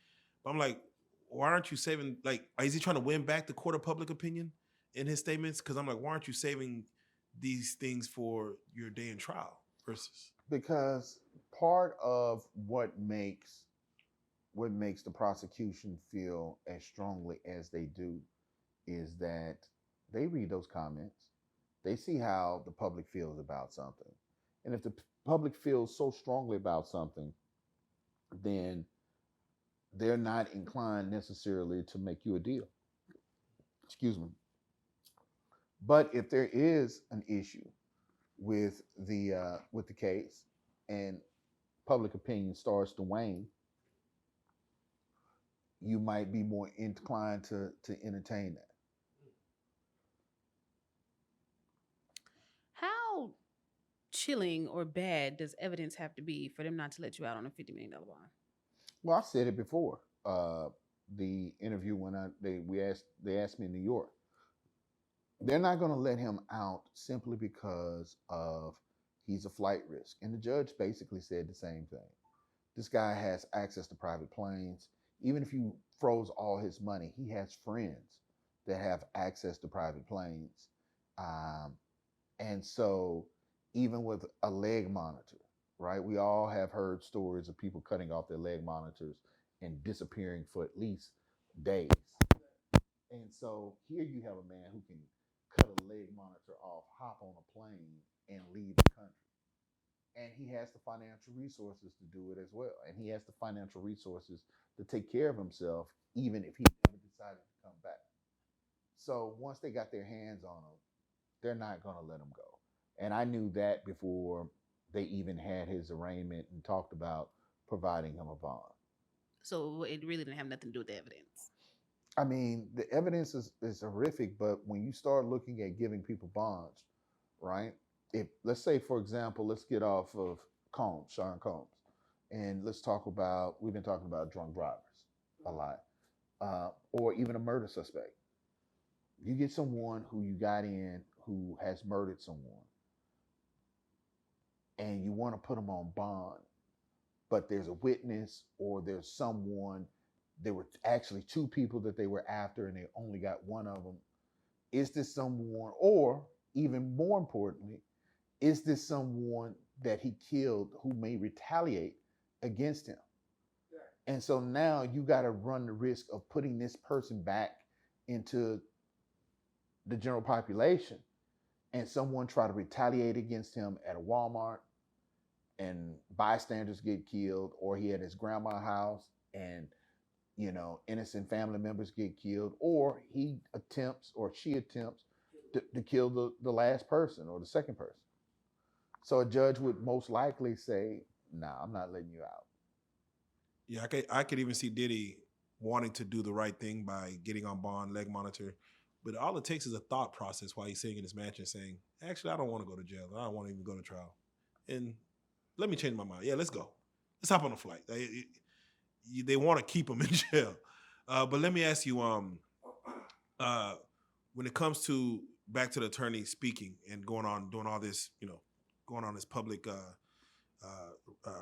But I'm like, why aren't you saving, like, is he trying to win back the court of public opinion in his statements? Because I'm like, why aren't you saving these things for your day in trial versus? Because part of what makes the prosecution feel as strongly as they do is that they read those comments, they see how the public feels about something. And if the public feels so strongly about something, then they're not inclined necessarily to make you a deal. Excuse me. But if there is an issue with the case and public opinion starts to wane, you might be more inclined to entertain that. How chilling or bad does evidence have to be for them not to let you out on a $50 million bond? Well, I said it before. The interview when they asked me in New York. They're not going to let him out simply because of he's a flight risk. And the judge basically said the same thing. This guy has access to private planes. Even if you froze all his money, he has friends that have access to private planes. And so even with a leg monitor, right? We all have heard stories of people cutting off their leg monitors and disappearing for at least days. And so here you have a man who can cut a leg monitor off, hop on a plane, and leave the country. And he has the financial resources to do it as well. And he has the financial resources to take care of himself, even if he never decided to come back. So once they got their hands on him, they're not going to let him go. And I knew that before they even had his arraignment and talked about providing him a bond. So it really didn't have nothing to do with the evidence. I mean, the evidence is horrific, but when you start looking at giving people bonds, right? If let's say, for example, let's get off of Sean Combs, and let's talk about we've been talking about drunk drivers a lot, or even a murder suspect. You get someone who you got in who has murdered someone, and you want to put them on bond, but there's a witness or there's someone. There were actually two people that they were after, and they only got one of them. Is this someone, or even more importantly, is this someone that he killed who may retaliate against him? And so now you got to run the risk of putting this person back into the general population, and someone try to retaliate against him at a Walmart, and bystanders get killed, or he at his grandma's house and innocent family members get killed, or he attempts or she attempts to kill the last person or the second person. So a judge would most likely say, "Nah, I'm not letting you out." Yeah, I could even see Diddy wanting to do the right thing by getting on bond, leg monitor. But all it takes is a thought process while he's sitting in his mansion saying, actually, I don't want to go to jail. I don't want to even go to trial. And let me change my mind. Yeah, let's go. Let's hop on a flight. They want to keep him in jail. But let me ask you, when it comes to back to the attorney speaking and going on, doing all this, going on this public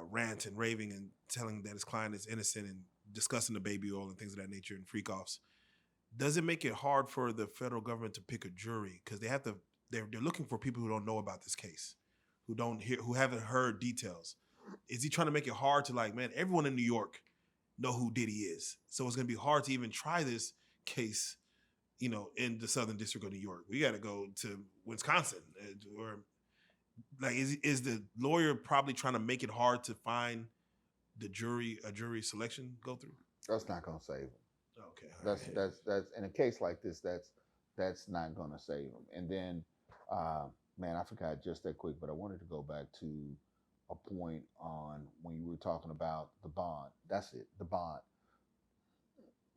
rant and raving and telling that his client is innocent and discussing the baby oil and things of that nature and freak offs, does it make it hard for the federal government to pick a jury? Because they're looking for people who don't know about this case, who haven't heard details. Is he trying to make it hard to, like, man, everyone in New York know who Diddy is, so it's going to be hard to even try this case, in the Southern District of New York? We got to go to Wisconsin, or like, is the lawyer probably trying to make it hard to find a jury selection go through? That's not going to save him. Okay, That's in a case like this. That's not going to save him. And then, man, I forgot just that quick, but I wanted to go back to a point on when you were talking about the bond. That's it, the bond.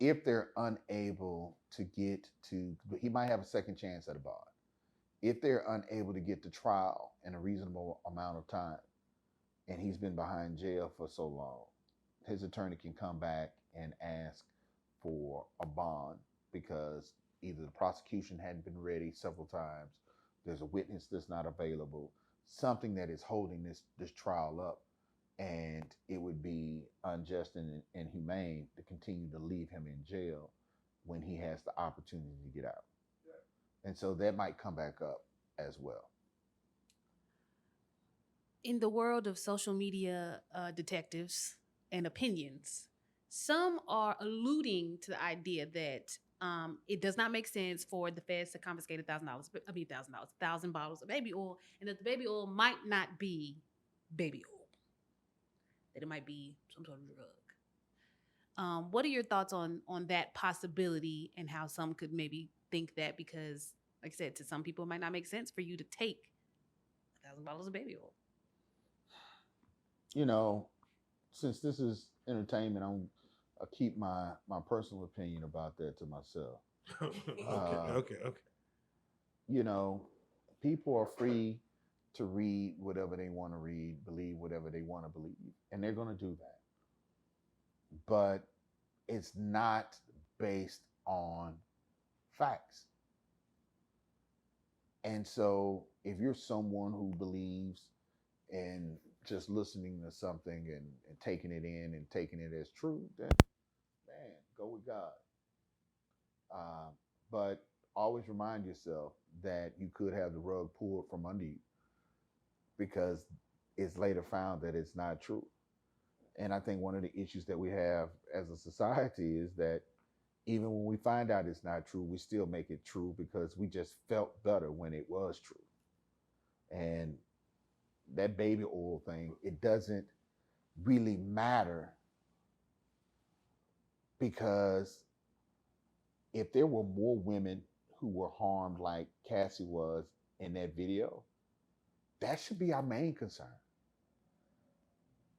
If they're unable to get to, he might have a second chance at a bond. If they're unable to get to trial in a reasonable amount of time, and he's been behind jail for so long, his attorney can come back and ask for a bond because either the prosecution hadn't been ready several times, there's a witness that's not available, something that is holding this trial up, and it would be unjust and inhumane to continue to leave him in jail when he has the opportunity to get out. And so that might come back up as well. In the world of social media detectives and opinions, some are alluding to the idea that it does not make sense for the feds to confiscate $1,000 bottles of baby oil, and that the baby oil might not be baby oil, that it might be some sort of drug. What are your thoughts on that possibility, and how some could maybe think that, because, like I said, to some people it might not make sense for you to take 1,000 bottles of baby oil? Since this is entertainment, I'll keep my personal opinion about that to myself. Okay. People are free to read whatever they want to read, believe whatever they want to believe, and they're going to do that. But it's not based on facts. And so if you're someone who believes in just listening to something and taking it in and taking it as true, then, man, go with God. But always remind yourself that you could have the rug pulled from under you because it's later found that it's not true. And I think one of the issues that we have as a society is that even when we find out it's not true, we still make it true because we just felt better when it was true. And that baby oil thing, it doesn't really matter, because if there were more women who were harmed like Cassie was in that video, that should be our main concern.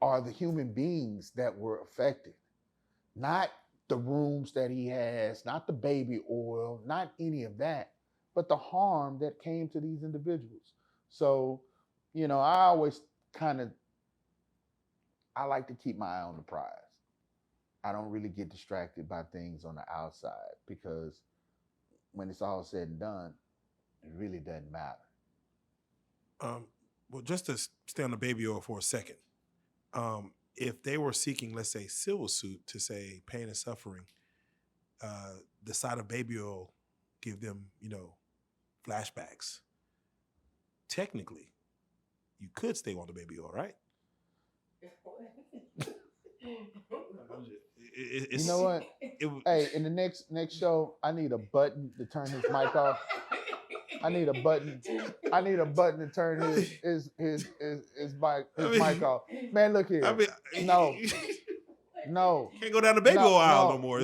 Are the human beings that were affected, not the rooms that he has, not the baby oil, not any of that, but the harm that came to these individuals. So, I always I like to keep my eye on the prize. I don't really get distracted by things on the outside because when it's all said and done, it really doesn't matter. Well, just to stay on the baby oil for a second, if they were seeking, let's say, civil suit to say pain and suffering, the side of baby oil give them, flashbacks. Technically, you could stay on the baby oil, right? You know what? Hey, in the next show, I need a button to turn his mic off. I need a button to turn his mic off. Man, look here. No. Can't go down the baby oil aisle no more.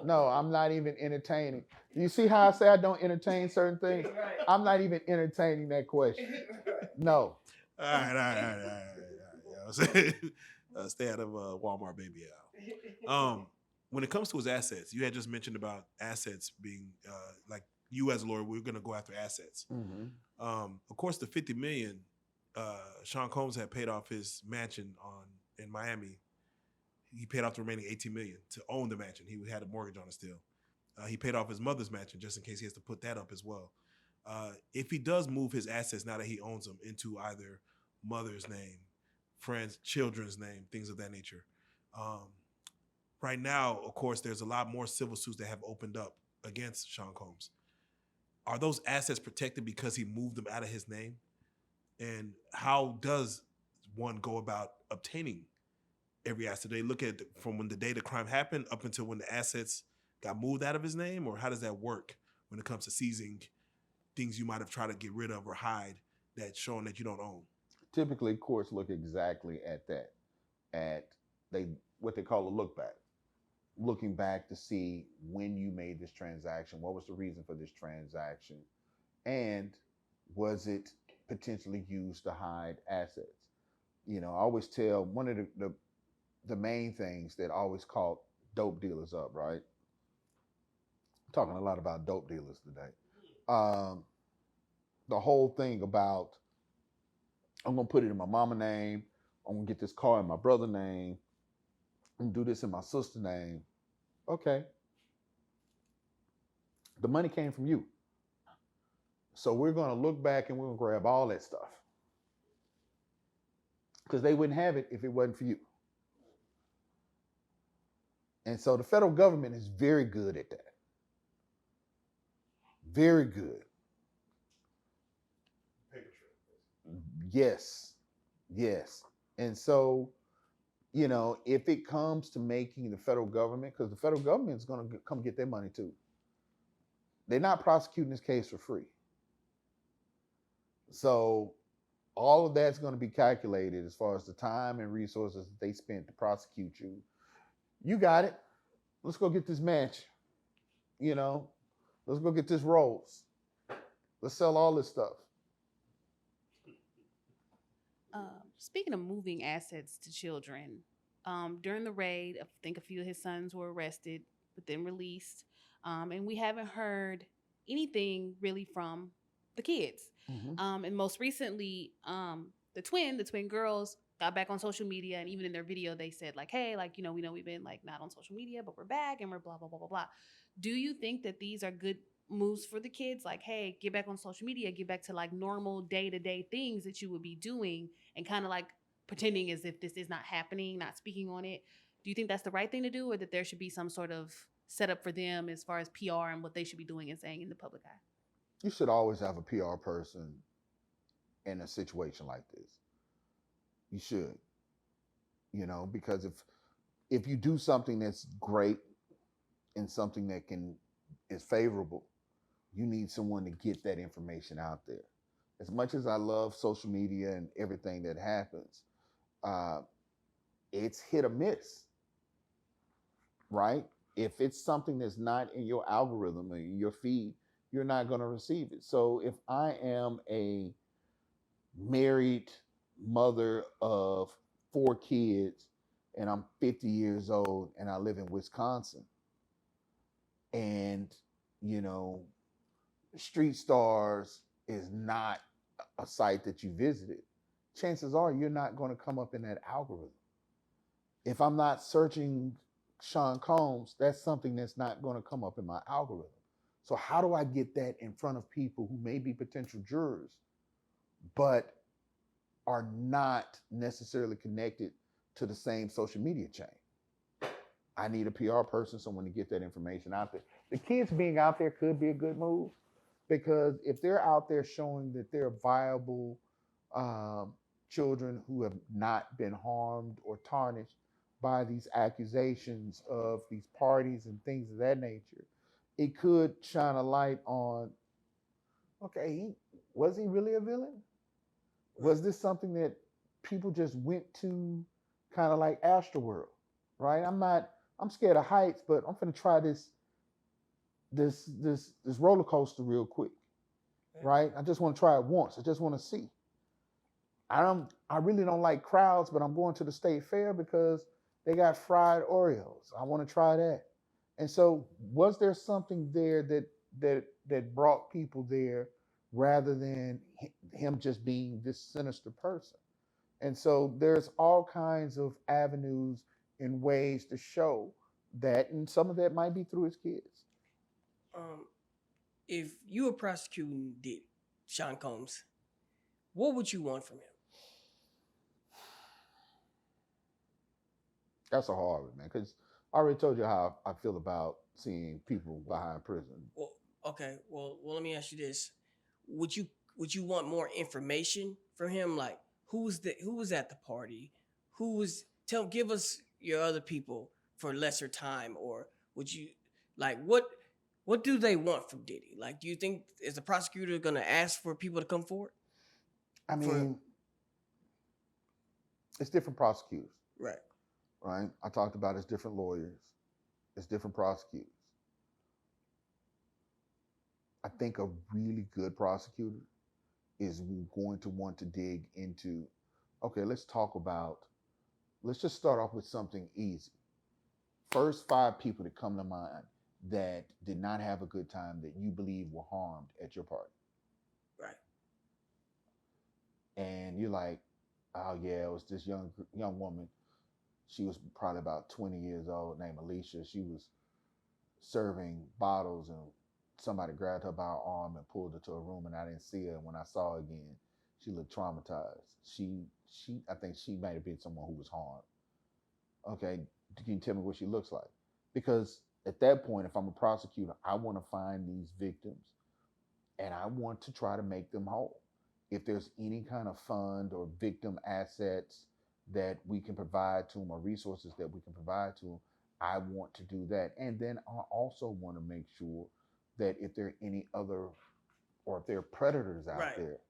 No, I'm not even entertaining. You see how I say I don't entertain certain things? I'm not even entertaining that question. No. All right. Stay out of Walmart baby aisle. When it comes to his assets, you had just mentioned about assets being like you as a lawyer, we're going to go after assets. Mm-hmm. Of course, the $50 million, Sean Combs had paid off his mansion in Miami. He paid off the remaining $18 million to own the mansion. He had a mortgage on it still. He paid off his mother's mansion just in case he has to put that up as well. If he does move his assets now that he owns them into either mother's name, friends, children's name, things of that nature. Right now, of course, there's a lot more civil suits that have opened up against Sean Combs. Are those assets protected because he moved them out of his name? And how does one go about obtaining every asset? They look at it from when the day the crime happened up until when the assets got moved out of his name? Or how does that work when it comes to seizing things you might have tried to get rid of or hide that's showing that you don't own? Typically, courts look exactly at that, what they call a look back. Looking back to see when you made this transaction, what was the reason for this transaction, and was it potentially used to hide assets? I always tell one of the main things that always caught dope dealers up, right? I'm talking a lot about dope dealers today. The whole thing about, I'm going to put it in my mama name, I'm going to get this car in my brother's name, I'm going to do this in my sister's name. Okay. The money came from you. So we're going to look back and we're going to grab all that stuff. Because they wouldn't have it if it wasn't for you. And so the federal government is very good at that. Very good. Yes. And so, if it comes to making the federal government, because the federal government is going to come get their money too. They're not prosecuting this case for free. So all of that's going to be calculated as far as the time and resources that they spent to prosecute you. You got it. Let's go get this match. Let's go get this Rolls. Let's sell all this stuff. Speaking of moving assets to children, during the raid, I think a few of his sons were arrested, but then released. And we haven't heard anything really from the kids. Mm-hmm. And most recently, the twin girls got back on social media, and even in their video, they said like, hey, we know we've been not on social media, but we're back and we're blah, blah, blah, blah, blah. Do you think that these are good moves for the kids? Like, hey, get back on social media, get back to normal day-to-day things that you would be doing and kind of pretending as if this is not happening, not speaking on it. Do you think that's the right thing to do, or that there should be some sort of setup for them as far as PR and what they should be doing and saying in the public eye? You should always have a PR person in a situation like this. You should, because if you do something that's great and something that is favorable, you need someone to get that information out there. As much as I love social media and everything that happens, it's hit or miss, right? If it's something that's not in your algorithm or in your feed, you're not going to receive it. So if I am a married mother of 4 kids and I'm 50 years old and I live in Wisconsin, and you know, Street Stars is not a site that you visited, chances are you're not going to come up in that algorithm. If I'm not searching Sean Combs, that's something that's not going to come up in my algorithm. So how do I get that in front of people who may be potential jurors, but are not necessarily connected to the same social media chain? I need a PR person, someone to get that information out there. The kids being out there could be a good move, because if they're out there showing that they're viable children who have not been harmed or tarnished by these accusations of these parties and things of that nature, it could shine a light on, okay, was he really a villain? Was this something that people just went to, kind of like Astroworld, right? I'm scared of heights, but I'm gonna try this roller coaster real quick, right? I just want to try it once. I just want to see. I really don't like crowds, but I'm going to the state fair because they got fried Oreos. I want to try that. And so, was there something there that brought people there rather than him just being this sinister person? And so there's all kinds of avenues and ways to show that, and some of that might be through his kids. If you were prosecuting Diddy, Sean Combs, what would you want from him? That's a hard one, man, because I already told you how I feel about seeing people behind prison. Well, okay. Well, let me ask you this: Would you want more information from him? Like, who was at the party? Give us your other people for lesser time, or would you like what do they want from Diddy? Like, do you think, is the prosecutor going to ask for people to come forward? I mean, it's different prosecutors. Right. Right? I talked about it's different lawyers, it's different prosecutors. I think a really good prosecutor is going to want to dig into, okay, let's just start off with something easy. First 5 people that come to mind that did not have a good time that you believe were harmed at your party. Right. And you're like, oh yeah, it was this young woman. She was probably about 20 years old, named Alicia. She was serving bottles and somebody grabbed her by her arm and pulled her to a room, and I didn't see her. And when I saw her again, she looked traumatized. I think she might have been someone who was harmed. Okay, can you tell me what she looks like? Because at that point, if I'm a prosecutor, I want to find these victims and I want to try to make them whole. If there's any kind of fund or victim assets that we can provide to them, or resources that we can provide to them, I want to do that. And then I also want to make sure that if there are any other, or if there are predators out Right. there,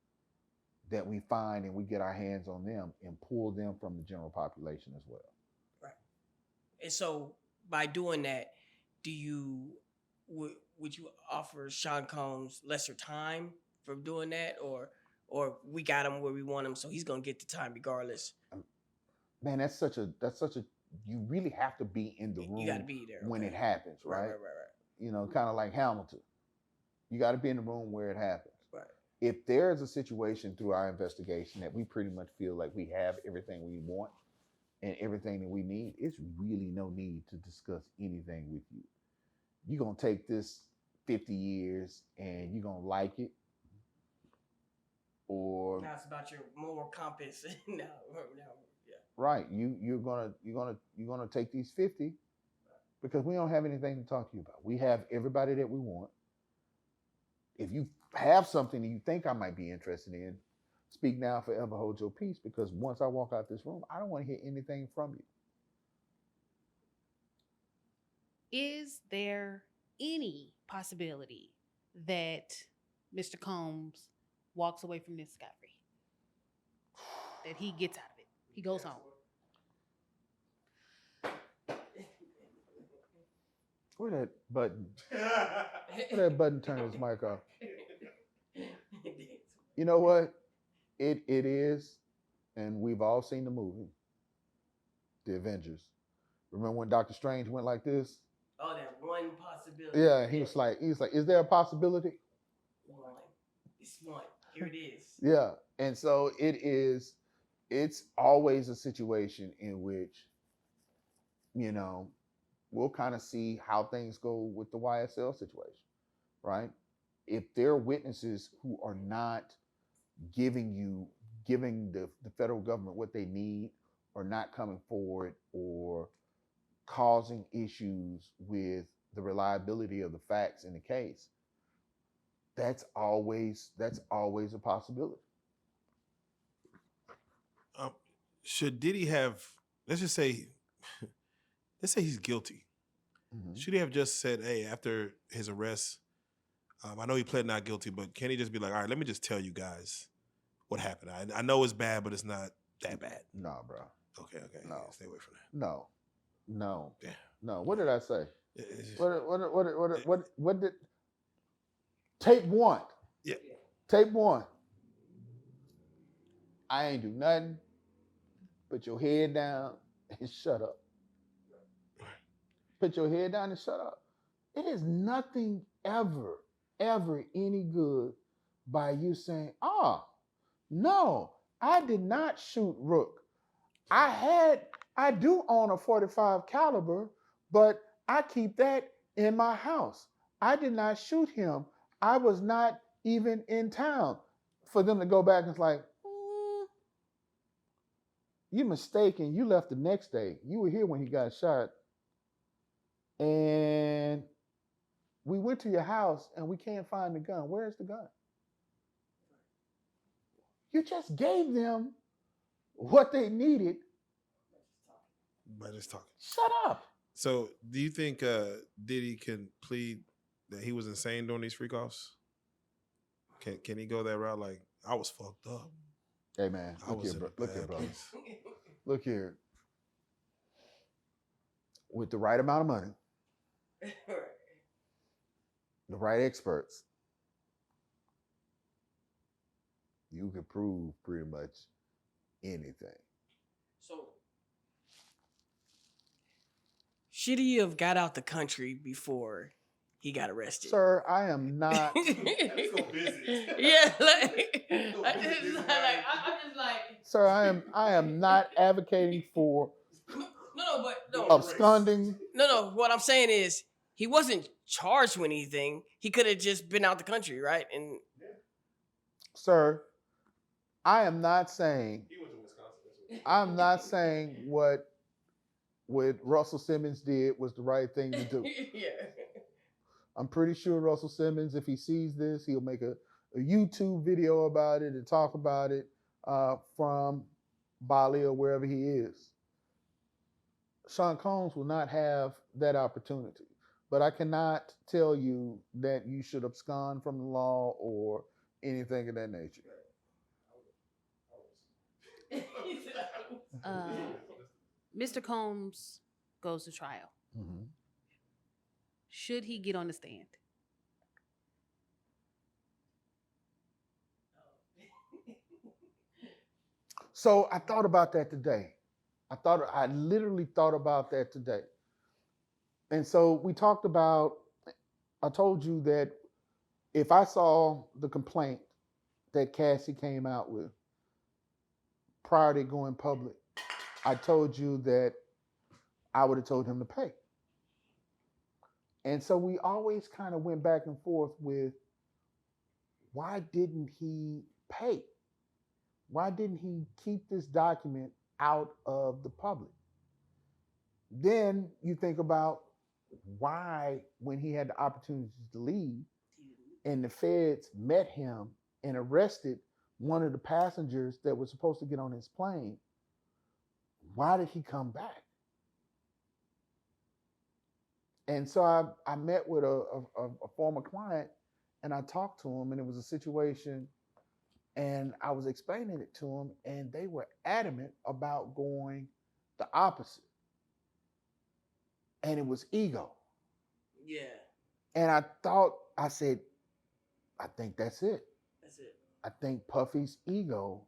that we find and we get our hands on them and pull them from the general population as well. Right. And so by doing that, would you offer Sean Combs lesser time for doing that, or we got him where we want him, so he's gonna get the time regardless? Man, that's such a you really have to be in the room. You got to be there when it happens, right? Right. You know, kind of like Hamilton. You got to be in the room where it happens. Right. If there is a situation through our investigation that we pretty much feel like we have everything we want and everything that we need, it's really no need to discuss anything with you. You're going to take this 50 years and you're going to like it. Or now it's about your moral compass. no, yeah. Right. You're gonna take these 50 because we don't have anything to talk to you about. We have everybody that we want. If you have something that you think I might be interested in, speak now, forever hold your peace, because once I walk out this room, I don't want to hear anything from you. Is there any possibility that Mr. Combs walks away from this scot-free? That he gets out of it? He goes home. Where that button? Where that button turn his mic off? You know what? It is, and we've all seen the movie, The Avengers. Remember when Doctor Strange went like this? Oh, that one possibility. Yeah, he was like, is there a possibility? One. It's one. Here it is. Yeah. And so it's always a situation in which, we'll kind of see how things go with the YSL situation, right? If there are witnesses who are not giving the federal government what they need, or not coming forward, or causing issues with the reliability of the facts in the case, that's always a possibility. Should Diddy have, let's say he's guilty. Mhm. Should he have just said, hey, after his arrest, I know he pled not guilty, but can he just be like, all right, let me just tell you guys what happened. I know it's bad, but it's not that bad. No, bro. Okay. No. Yeah, stay away from that. No. Yeah. No. What did I say? It's just- What did tape one? Yeah. Tape one. I ain't do nothing. Put your head down and shut up. Put your head down and shut up. It is nothing ever any good by you saying, no, I did not shoot Rook. I do own a .45 caliber, but I keep that in my house. I did not shoot him. I was not even in town. For them to go back and it's like, you mistaken. You left the next day. You were here when he got shot. And we went to your house and we can't find the gun. Where's the gun? You just gave them what they needed. By just talking. Shut up. So do you think Diddy can plead that he was insane during these freak offs? Can he go that route? Like, I was fucked up. Hey man, I look was here, in a look here, bad brother. place. Look here. With the right amount of money, the right experts, you can prove pretty much anything. So, should he have got out the country before he got arrested? Sir, I am not. Yeah, I'm just like. Sir, I am not advocating for absconding. No. What I'm saying is he wasn't charged with anything. He could have just been out the country, right? And Sir, I am not saying. I'm not saying what Russell Simmons did was the right thing to do. Yeah. I'm pretty sure Russell Simmons, if he sees this, he'll make a YouTube video about it and talk about it from Bali or wherever he is. Sean Combs will not have that opportunity. But I cannot tell you that you should abscond from the law or anything of that nature. Mr. Combs goes to trial. Mm-hmm. Should he get on the stand? So I thought about that today. I literally thought about that today. And so we talked about, I told you that if I saw the complaint that Cassie came out with prior to going public, I told you that I would have told him to pay. And so we always kind of went back and forth with, why didn't he pay? Why didn't he keep this document out of the public? Then you think about why, when he had the opportunity to leave and the feds met him and arrested one of the passengers that was supposed to get on his plane, why did he come back? And so I met with a former client and I talked to him, and it was a situation, and I was explaining it to him, and they were adamant about going the opposite. And it was ego. Yeah, And I said, I think that's it. that's it. I think Puffy's ego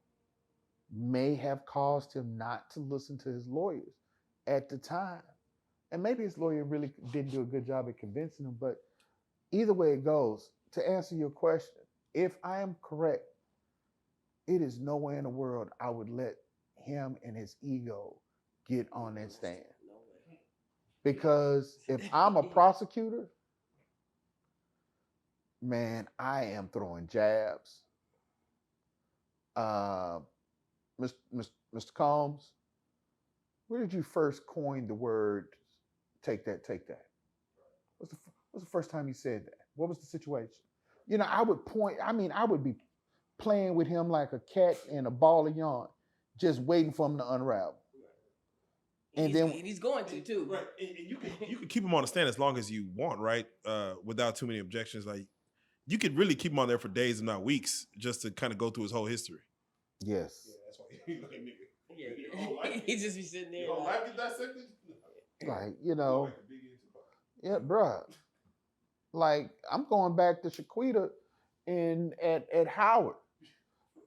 may have caused him not to listen to his lawyers at the time. And maybe his lawyer really didn't do a good job at convincing him, but either way it goes, to answer your question, if I am correct, it is nowhere in the world I would let him and his ego get on that stand. No way. Because if I'm a prosecutor, man, I am throwing jabs. Mr. Combs, where did you first coin the word take that, take that? What's the first time you said that? What was the situation? You know, I would be playing with him like a cat in a ball of yarn, just waiting for him to unravel. And he's going to too. Right. And you can keep him on the stand as long as you want, right? Without too many objections. Like you could really keep him on there for days, if not weeks, just to kind of go through his whole history. Yes. Yeah, that's why he's like, nigga. Yeah, Your whole life- he just be sitting there. Your whole like- life get dissected? Like, you know, yeah, bruh. Like, I'm going back to Shaquita at Howard.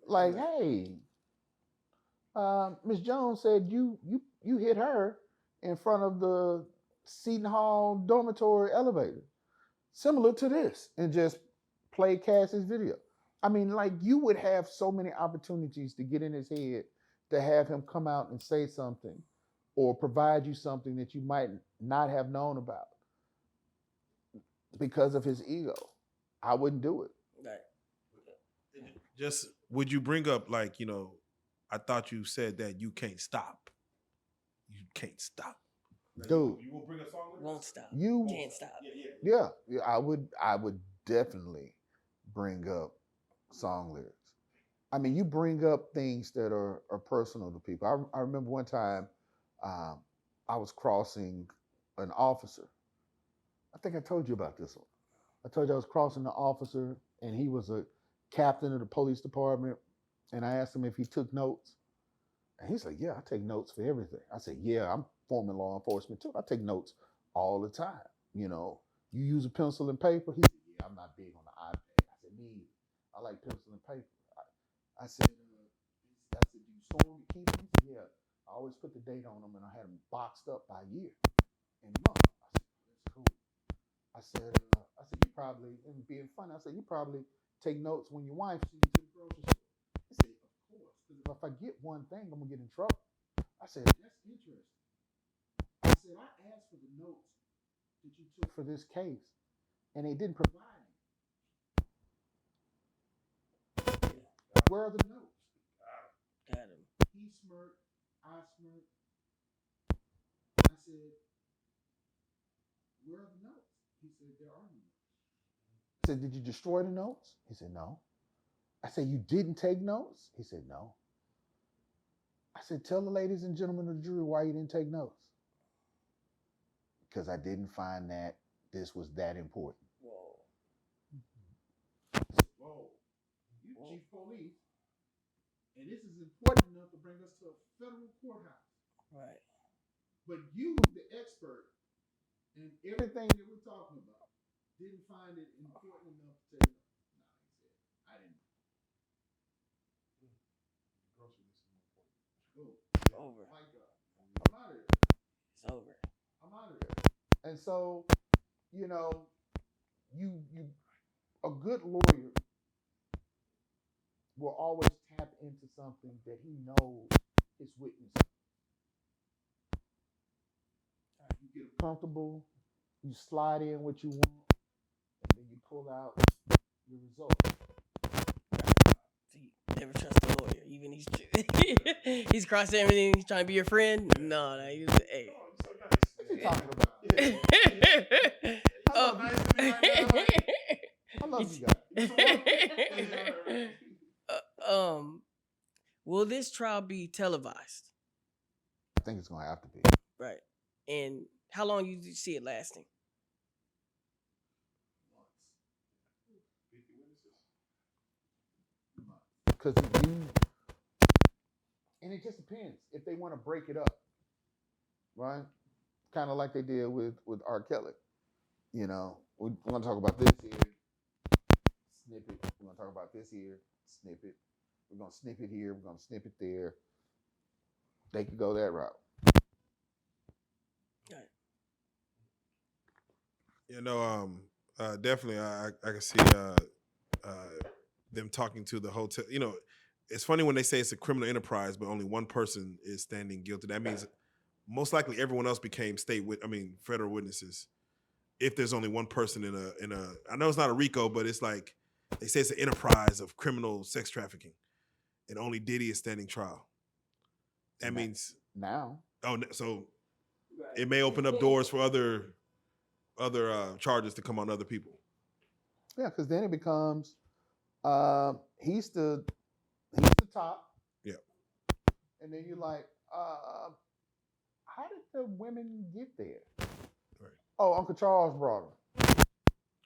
Like, hey, Miss Jones said you hit her in front of the Seton Hall dormitory elevator. Similar to this, and just play Cassie's video. I mean, like, you would have so many opportunities to get in his head to have him come out and say something or provide you something that you might not have known about because of his ego. I wouldn't do it. Right. Just would you bring up, like, you know, I thought you said that you can't stop. You can't stop. Dude, You will bring a song with Won't stop. you Can't stop. yeah, I would definitely bring up song lyrics. I mean, you bring up things that are personal to people. I remember one time I was crossing an officer. I think I told you about this one. I told you I was crossing the officer, and he was a captain of the police department. And I asked him if he took notes. And he's like, yeah, I take notes for everything. I said, yeah, I'm forming law enforcement too. I take notes all the time. You know, you use a pencil and paper? He said, yeah, I'm not big on the iPad. I said, me either. I like pencil and paper. I said, do you store them, you keep them? He said, yeah. I always put the date on them, and I had them boxed up by year and month. I said, that's cool. I said, you probably, and being funny, I said, you probably take notes when your wife sees you to the grocery store. He said, of course, because if I get one thing, I'm going to get in trouble. I said, that's interesting. I said, I asked for the notes that you took for this case, and they didn't provide me. Where are the notes? Got him. He smirked, I smirked. I said, where are the notes? He said, there are no notes. I said, did you destroy the notes? He said, no. I said, you didn't take notes? He said, no. I said, tell the ladies and gentlemen of the jury why you didn't take notes. Because I didn't find that this was that important. Whoa. Whoa. You chief police, and this is important enough to bring us to a federal courthouse. Right. But you, the expert, and everything that we're talking about, didn't find it important enough to take notes. No, he said, I didn't. It's over. My God. I'm out of here. It's over. I'm out of here. And so, you know, you a good lawyer will always tap into something that he knows is witnessing. You get comfortable, you slide in what you want, and then you pull out your result. See, never trust a lawyer. Even he's crossing everything. He's trying to be your friend. No, he's hey. What you talking about? I love you guys. Will this trial be televised? I think it's gonna have to be. Right. And how long you see it lasting? Because and it just depends if they want to break it up, right? Kind of like they did with R. Kelly. You know, we're gonna talk about this here, snippet. We're gonna talk about this here, snippet. We're gonna snip it here. We're gonna snip it there. They could go that route. Right. You know, definitely, I can see them talking to the hotel. You know, it's funny when they say it's a criminal enterprise, but only one person is standing guilty. That means most likely everyone else became federal witnesses. If there's only one person in a, I know it's not a RICO, but it's like they say it's an enterprise of criminal sex trafficking, and only Diddy is standing trial. That means now. So it may open up doors for other charges to come on other people. Yeah, because then it becomes he's the top. Yeah. And then you're like, how did the women get there? Right. Oh, Uncle Charles brought them.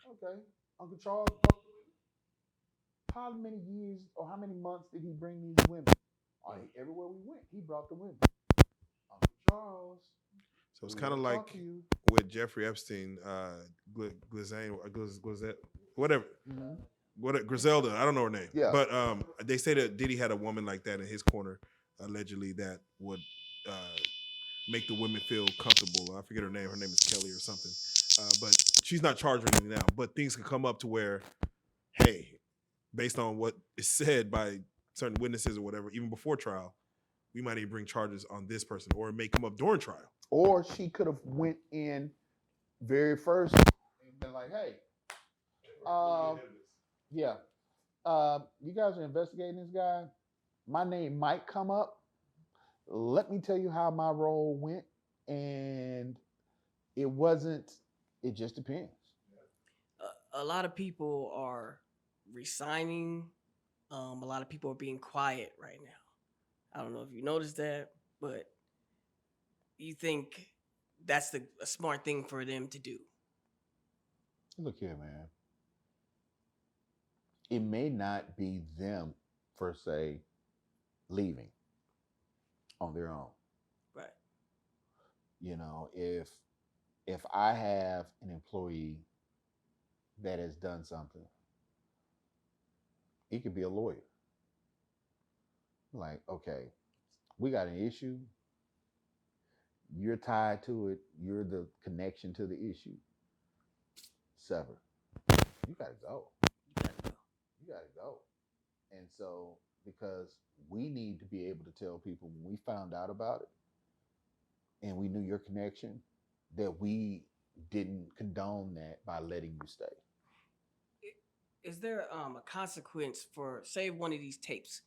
Okay. Uncle Charles brought them. How many years or how many months did he bring these women? Everywhere we went, he brought the women. Uncle Charles. So it's kind of like with Jeffrey Epstein, Glazette, whatever. Mm-hmm. What Griselda, I don't know her name. Yeah. But they say that Diddy had a woman like that in his corner, allegedly, that would make the women feel comfortable. I forget her name. Her name is Kelly or something. But she's not charged with anything now. But things can come up to where, hey, based on what is said by certain witnesses or whatever, even before trial, we might even bring charges on this person, or it may come up during trial. Or she could have went in very first and been like, hey, yeah, you guys are investigating this guy. My name might come up. Let me tell you how my role went. And it wasn't, it just depends. A lot of people are resigning. A lot of people are being quiet right now. I don't know if you noticed that, but you think that's a smart thing for them to do? Look here, man. It may not be them, per se, leaving on their own. Right. You know, if I have an employee that has done something, it could be a lawyer. Like, okay, we got an issue. You're tied to it. You're the connection to the issue. Sever. You gotta go. You gotta go. And so, because we need to be able to tell people when we found out about it and we knew your connection, that we didn't condone that by letting you stay. Is there a consequence for, say, one of these tapes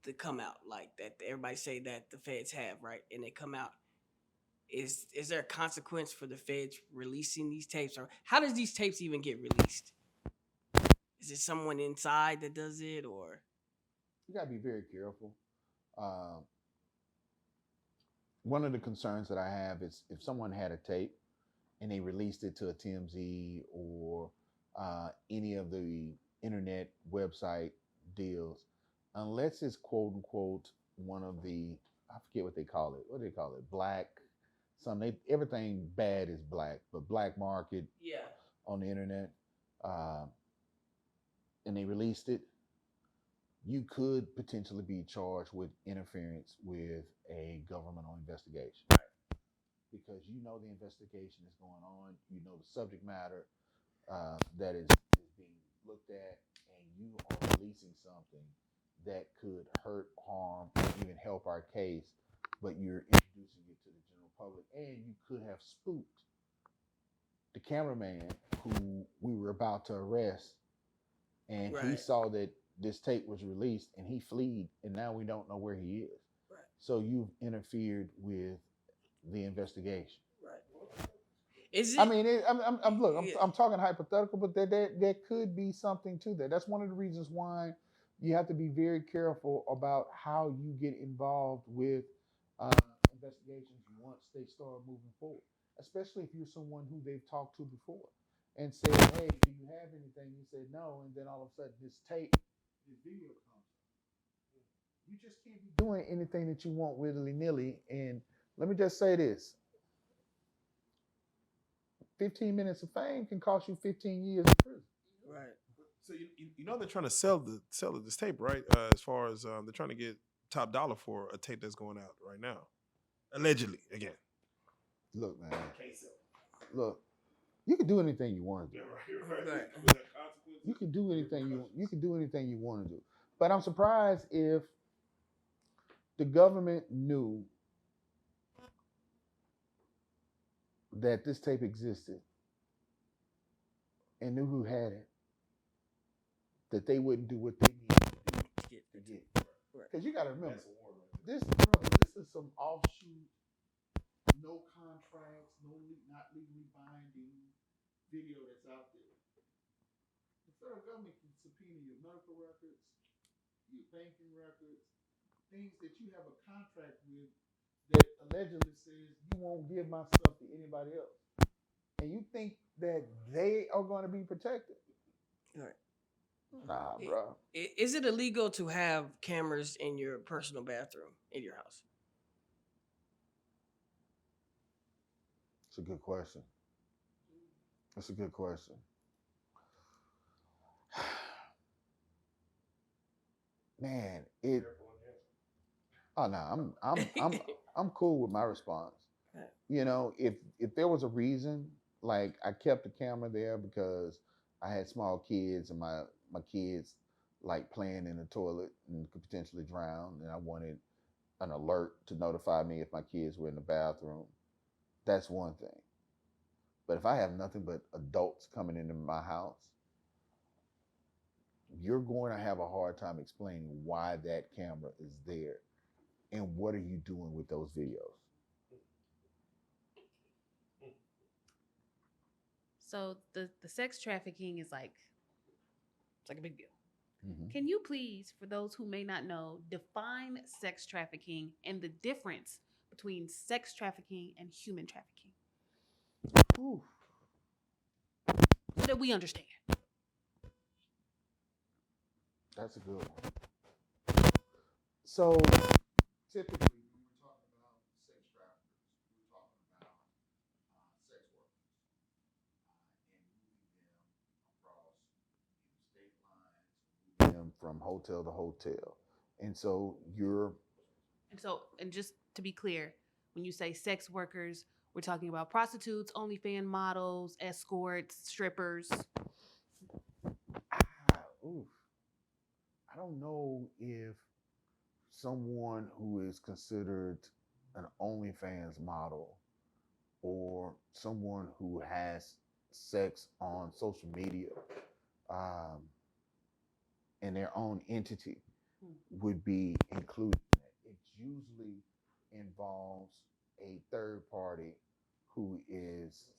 to come out like that? Everybody say that the feds have, right? And they come out. Is there a consequence for the feds releasing these tapes, or how does these tapes even get released? Is it someone inside that does it, or? You gotta be very careful. One of the concerns that I have is if someone had a tape and they released it to a TMZ or any of the internet website deals, unless it's quote unquote one of the, I forget what they call it. What do they call it? Black. Everything bad is black, but black market. Yeah. On the internet, and they released it, you could potentially be charged with interference with a governmental investigation. Because you know the investigation is going on, you know the subject matter that is being looked at, and you are releasing something that could hurt, harm, or even help our case, but you're introducing it to the general public, and you could have spooked the cameraman who we were about to arrest, and he saw that this tape was released and he fled, and now we don't know where he is. Right. So you've interfered with the investigation. Right. Is it? I mean, I'm talking hypothetical, but there could be something to that. That's one of the reasons why you have to be very careful about how you get involved with investigations once they start moving forward, especially if you're someone who they've talked to before and said, hey, do you have anything? You said no, and then all of a sudden this video comes. You just can't be doing anything that you want willy-nilly. And let me just say this. 15 minutes of fame can cost you 15 years in prison. Right. So you know they're trying to sell this tape, right? As far as they're trying to get top dollar for a tape that's going out right now, allegedly. Again, Look, man. Look, you can do anything you want to do. Right. You can do anything you can do anything you want to do. But I'm surprised if the government knew that this tape existed and knew who had it, that they wouldn't do what they need to do to get it. Because you got to remember, this is some offshoot, no contracts, not legally binding video that's out there. The federal government can subpoena your medical records, your banking records, things that you have a contract with that allegedly says you won't give my stuff to anybody else. And you think that they are going to be protected? Right. Nah, bro. Is it illegal to have cameras in your personal bathroom in your house? It's a good question. That's a good question. Man, oh no, I'm cool with my response. Right. You know, if there was a reason, like I kept the camera there because I had small kids and my kids like playing in the toilet and could potentially drown, and I wanted an alert to notify me if my kids were in the bathroom. That's one thing. But if I have nothing but adults coming into my house, you're going to have a hard time explaining why that camera is there and what are you doing with those videos. So the sex trafficking is like, it's like a big deal. Mm-hmm. Can you please, for those who may not know, define sex trafficking and the difference between sex trafficking and human trafficking? Ooh. So that we understand. That's a good one. So typically, when we're talking about sex traffickers, we're talking about sex workers and moving them across state lines, moving them from hotel to hotel. And so And just to be clear, when you say sex workers, we're talking about prostitutes, OnlyFans models, escorts, strippers. Oof. I don't know if someone who is considered an OnlyFans model or someone who has sex on social media in their own entity would be included in that. It usually involves a third party who is.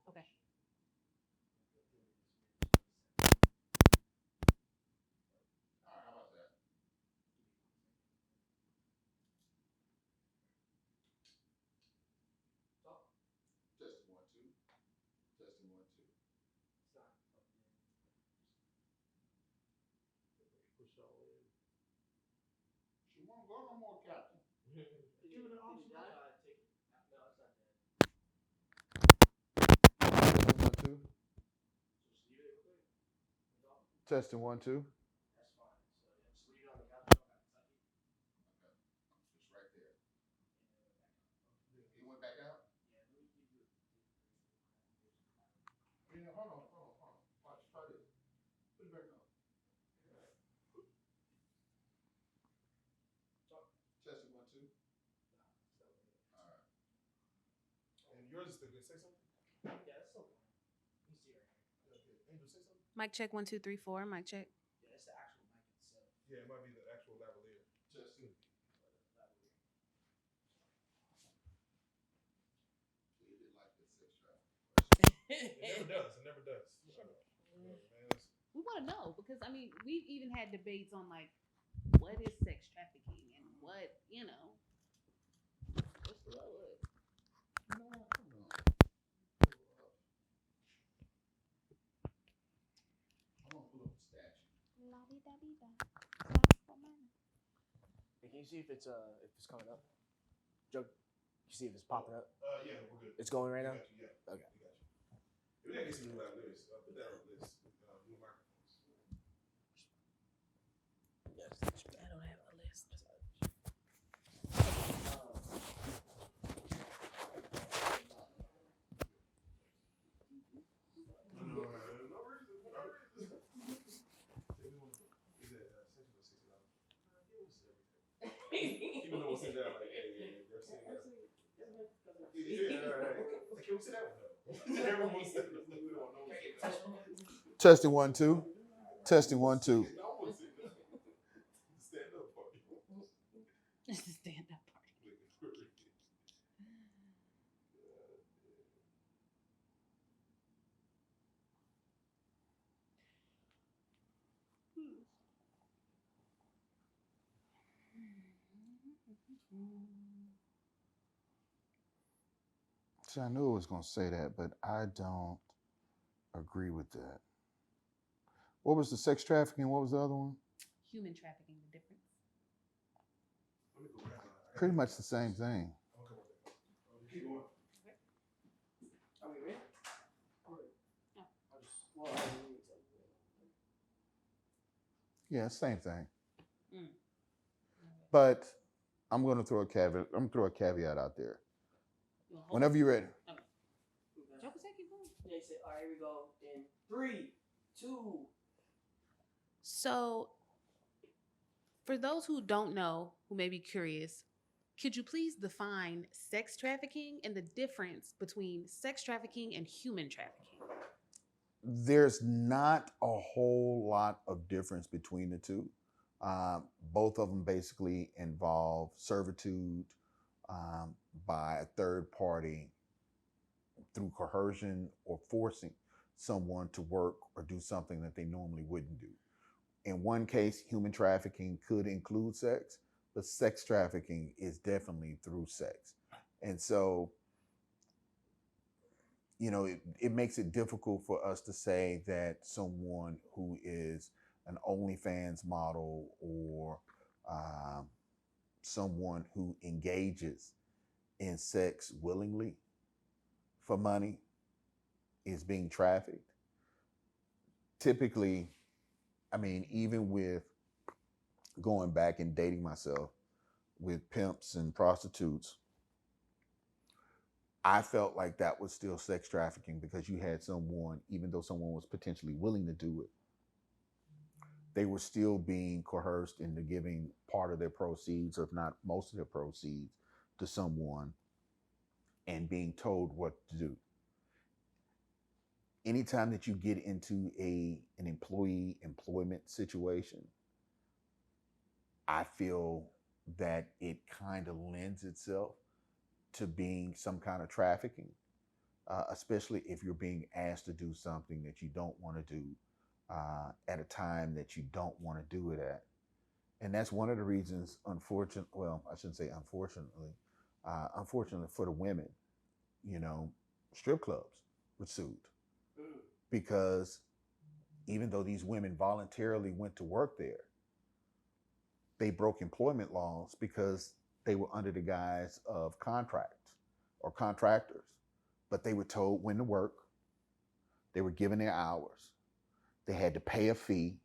Okay. All right, how about that? Testing 1 2. Testing 1 2. She won't go no more, Captain. Give it an option. Testing 1 2. Testing 1 2. It's right there. It went back out? Yeah, hold on. Watch, try this. Put it back on. Testing 1 2. All right. and yours is still good. Say something. Yeah, that's so fun. You see right here. Okay, Angel, say something. Mic check 1 2 3 4. Mic check. Yeah, it's the actual mic itself. Yeah, it might be the actual lavalier. Testing. It did like the sex trafficking. It never does. Man, We want to know because we've even had debates on like what is sex trafficking and what what's the word? No, hold on. I'm gonna pull up the Hey, can you see if it's coming up? Joe, you see if it's popping up? Yeah, we're good. It's going right now? Yeah. Okay. We got you. If we get some new list, put that on the list. New microphones. Yes. I don't have a list. Even though we'll sit down like, hey, they're sitting down. Yeah, right. Like, can we sit down? No. Everyone's sitting down. We don't know what's sitting down. Testing 1 2. Testing 1 2. No one's sitting down. Stand up party. Stand up party. See, I knew it was going to say that, but I don't agree with that. What was the sex trafficking? What was the other one? Human trafficking, the difference. Pretty much the same thing. Keep going. Are we ready? Yeah, same thing. Mm. But I'm going to throw a caveat. I'm going to throw a caveat out there. Whenever you're ready. Joker said keep going. They said, all right, here we go. In 3, 2. So, for those who don't know, who may be curious, could you please define sex trafficking and the difference between sex trafficking and human trafficking? There's not a whole lot of difference between the two. Both of them basically involve servitude by a third party through coercion or forcing someone to work or do something that they normally wouldn't do. In one case, human trafficking could include sex, but sex trafficking is definitely through sex. And so, you know, it makes it difficult for us to say that someone who is an OnlyFans model or someone who engages in sex willingly for money is being trafficked. Typically, I mean, even with going back and dating myself with pimps and prostitutes, I felt like that was still sex trafficking because you had someone, even though someone was potentially willing to do it, they were still being coerced into giving part of their proceeds, if not most of their proceeds, to someone and being told what to do. Anytime that you get into an employee employment situation, I feel that it kind of lends itself to being some kind of trafficking, especially if you're being asked to do something that you don't want to do at a time that you don't want to do it at. And that's one of the reasons, unfortunately, well, I shouldn't say unfortunately for the women, you know, strip clubs were sued because even though these women voluntarily went to work there, they broke employment laws because they were under the guise of contracts or contractors, but they were told when to work. They were given their hours. They had to pay a fee.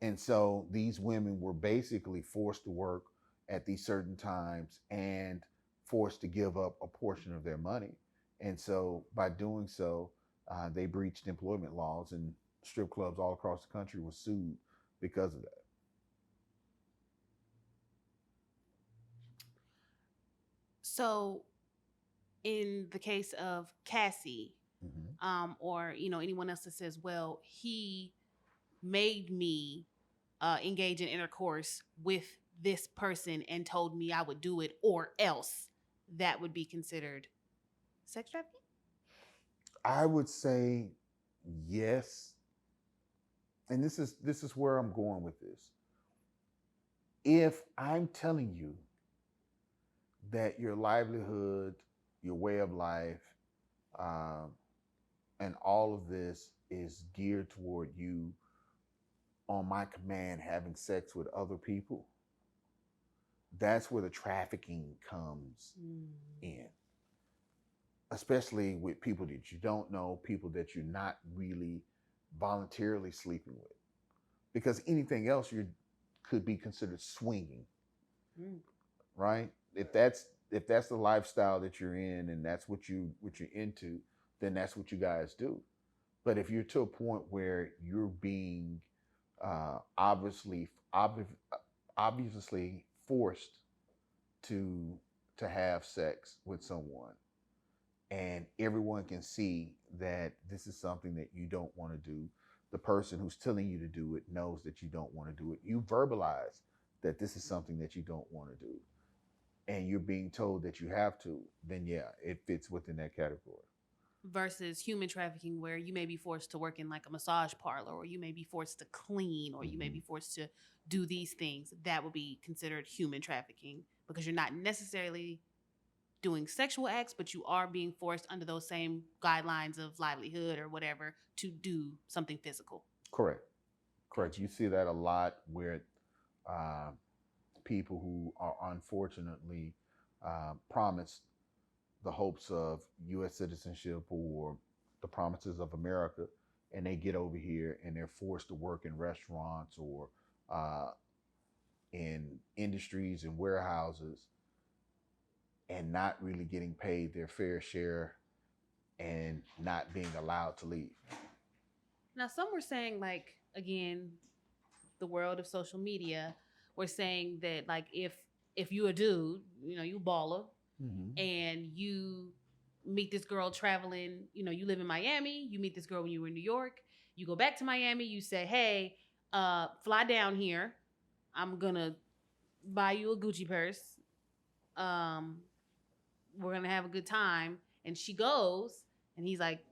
And so these women were basically forced to work at these certain times and forced to give up a portion of their money. And so by doing so, they breached employment laws, and strip clubs all across the country were sued because of that. So, in the case of Cassie, or anyone else that says, "Well, he made me engage in intercourse with this person and told me I would do it, or else," that would be considered sex trafficking? I would say yes. And this is where I'm going with this. If I'm telling you that your livelihood, your way of life, and all of this is geared toward you on my command having sex with other people, that's where the trafficking comes in. Especially with people that you don't know, people that you're not really voluntarily sleeping with. Because anything else could be considered swinging. Right? If that's the lifestyle that you're in and that's what you're into, then that's what you guys do. But if you're to a point where you're being obviously forced to have sex with someone, and everyone can see that this is something that you don't want to do, the person who's telling you to do it knows that you don't want to do it. You verbalize that this is something that you don't want to do, and you're being told that you have to, then yeah, it fits within that category. Versus human trafficking, where you may be forced to work in like a massage parlor, or you may be forced to clean, or you may be forced to do these things. That would be considered human trafficking because you're not necessarily doing sexual acts, but you are being forced under those same guidelines of livelihood or whatever to do something physical. Correct. You see that a lot with people who are unfortunately promised the hopes of U.S. citizenship or the promises of America, and they get over here and they're forced to work in restaurants or in industries and warehouses and not really getting paid their fair share and not being allowed to leave. Now, some were saying, like, again, the world of social media, were saying that, like, if you a dude, you know, you a baller, and you meet this girl traveling, you know, you live in Miami, you meet this girl when you were in New York, you go back to Miami, you say, hey, fly down here, I'm gonna buy you a Gucci purse, we're gonna have a good time, and she goes, and he's like,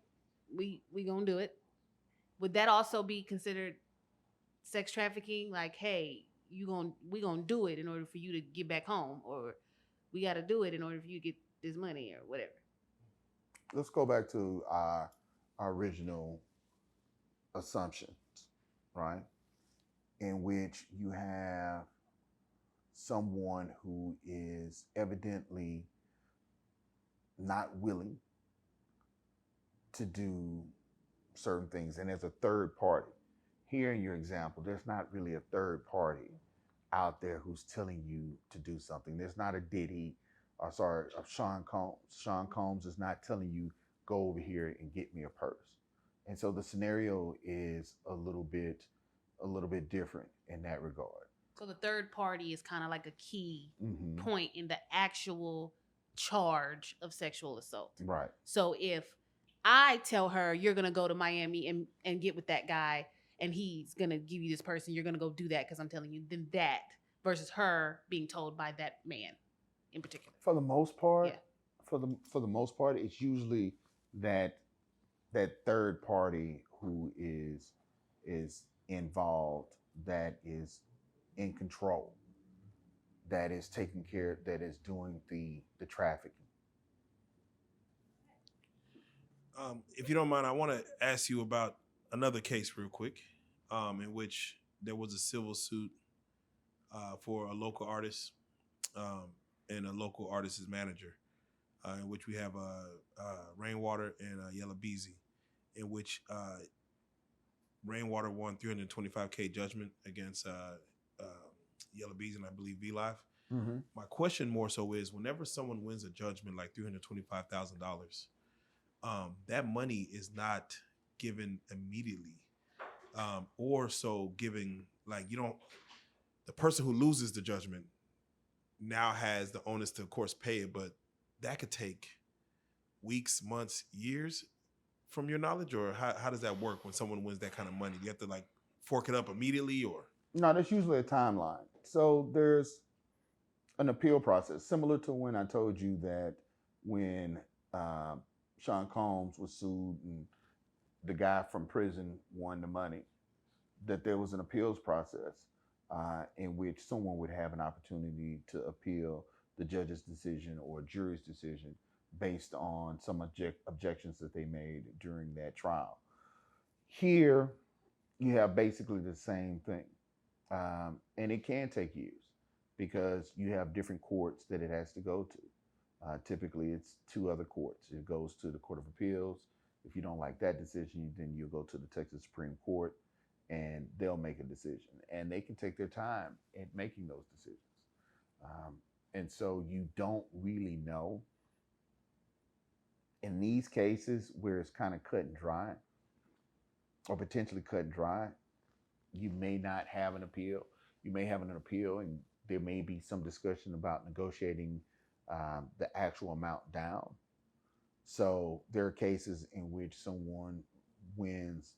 we gonna do it. Would that also be considered sex trafficking? Like, hey, we gonna do it in order for you to get back home, or we got to do it in order for you to get this money or whatever. Let's go back to our original assumptions, right? In which you have someone who is evidently not willing to do certain things, and as a third party. Here in your example, there's not really a third party out there who's telling you to do something. There's not a Diddy, Sean Combs. Sean Combs is not telling you, go over here and get me a purse. And so the scenario is a little bit different in that regard. So the third party is kind of like a key point in the actual charge of sexual assault. Right. So if I tell her you're gonna go to Miami and get with that guy, and he's gonna give you this person, you're gonna go do that because I'm telling you, then that versus her being told by that man in particular. For the most part, Yeah. for the most part, it's usually that third party who is involved, that is in control, that is taking care, that is doing the trafficking. If you don't mind, I want to ask you about another case real quick, in which there was a civil suit for a local artist and a local artist's manager, in which we have Rainwater and Yella Beezy, in which Rainwater won $325K judgment against Yella Beezy and I believe RealLyfe. My question more so is, whenever someone wins a judgment like $325,000, that money is not given immediately, or so giving, like, you don't, the person who loses the judgment now has the onus to, of course, pay it, but that could take weeks, months, years from your knowledge, or how does that work when someone wins that kind of money? Do you have to like fork it up immediately, or? No, there's usually a timeline. So there's an appeal process, similar to when I told you that when Sean Combs was sued and the guy from prison won the money, that there was an appeals process in which someone would have an opportunity to appeal the judge's decision or jury's decision based on some objections that they made during that trial. Here, you have basically the same thing. And it can take years because you have different courts that it has to go to. Typically, it's two other courts. It goes to the Court of Appeals. If you don't like that decision, then you'll go to the Texas Supreme Court and they'll make a decision. And they can take their time at making those decisions. And so you don't really know. In these cases where it's kind of cut and dry, or potentially cut and dry, you may not have an appeal. You may have an appeal, and there may be some discussion about negotiating the actual amount down. So there are cases in which someone wins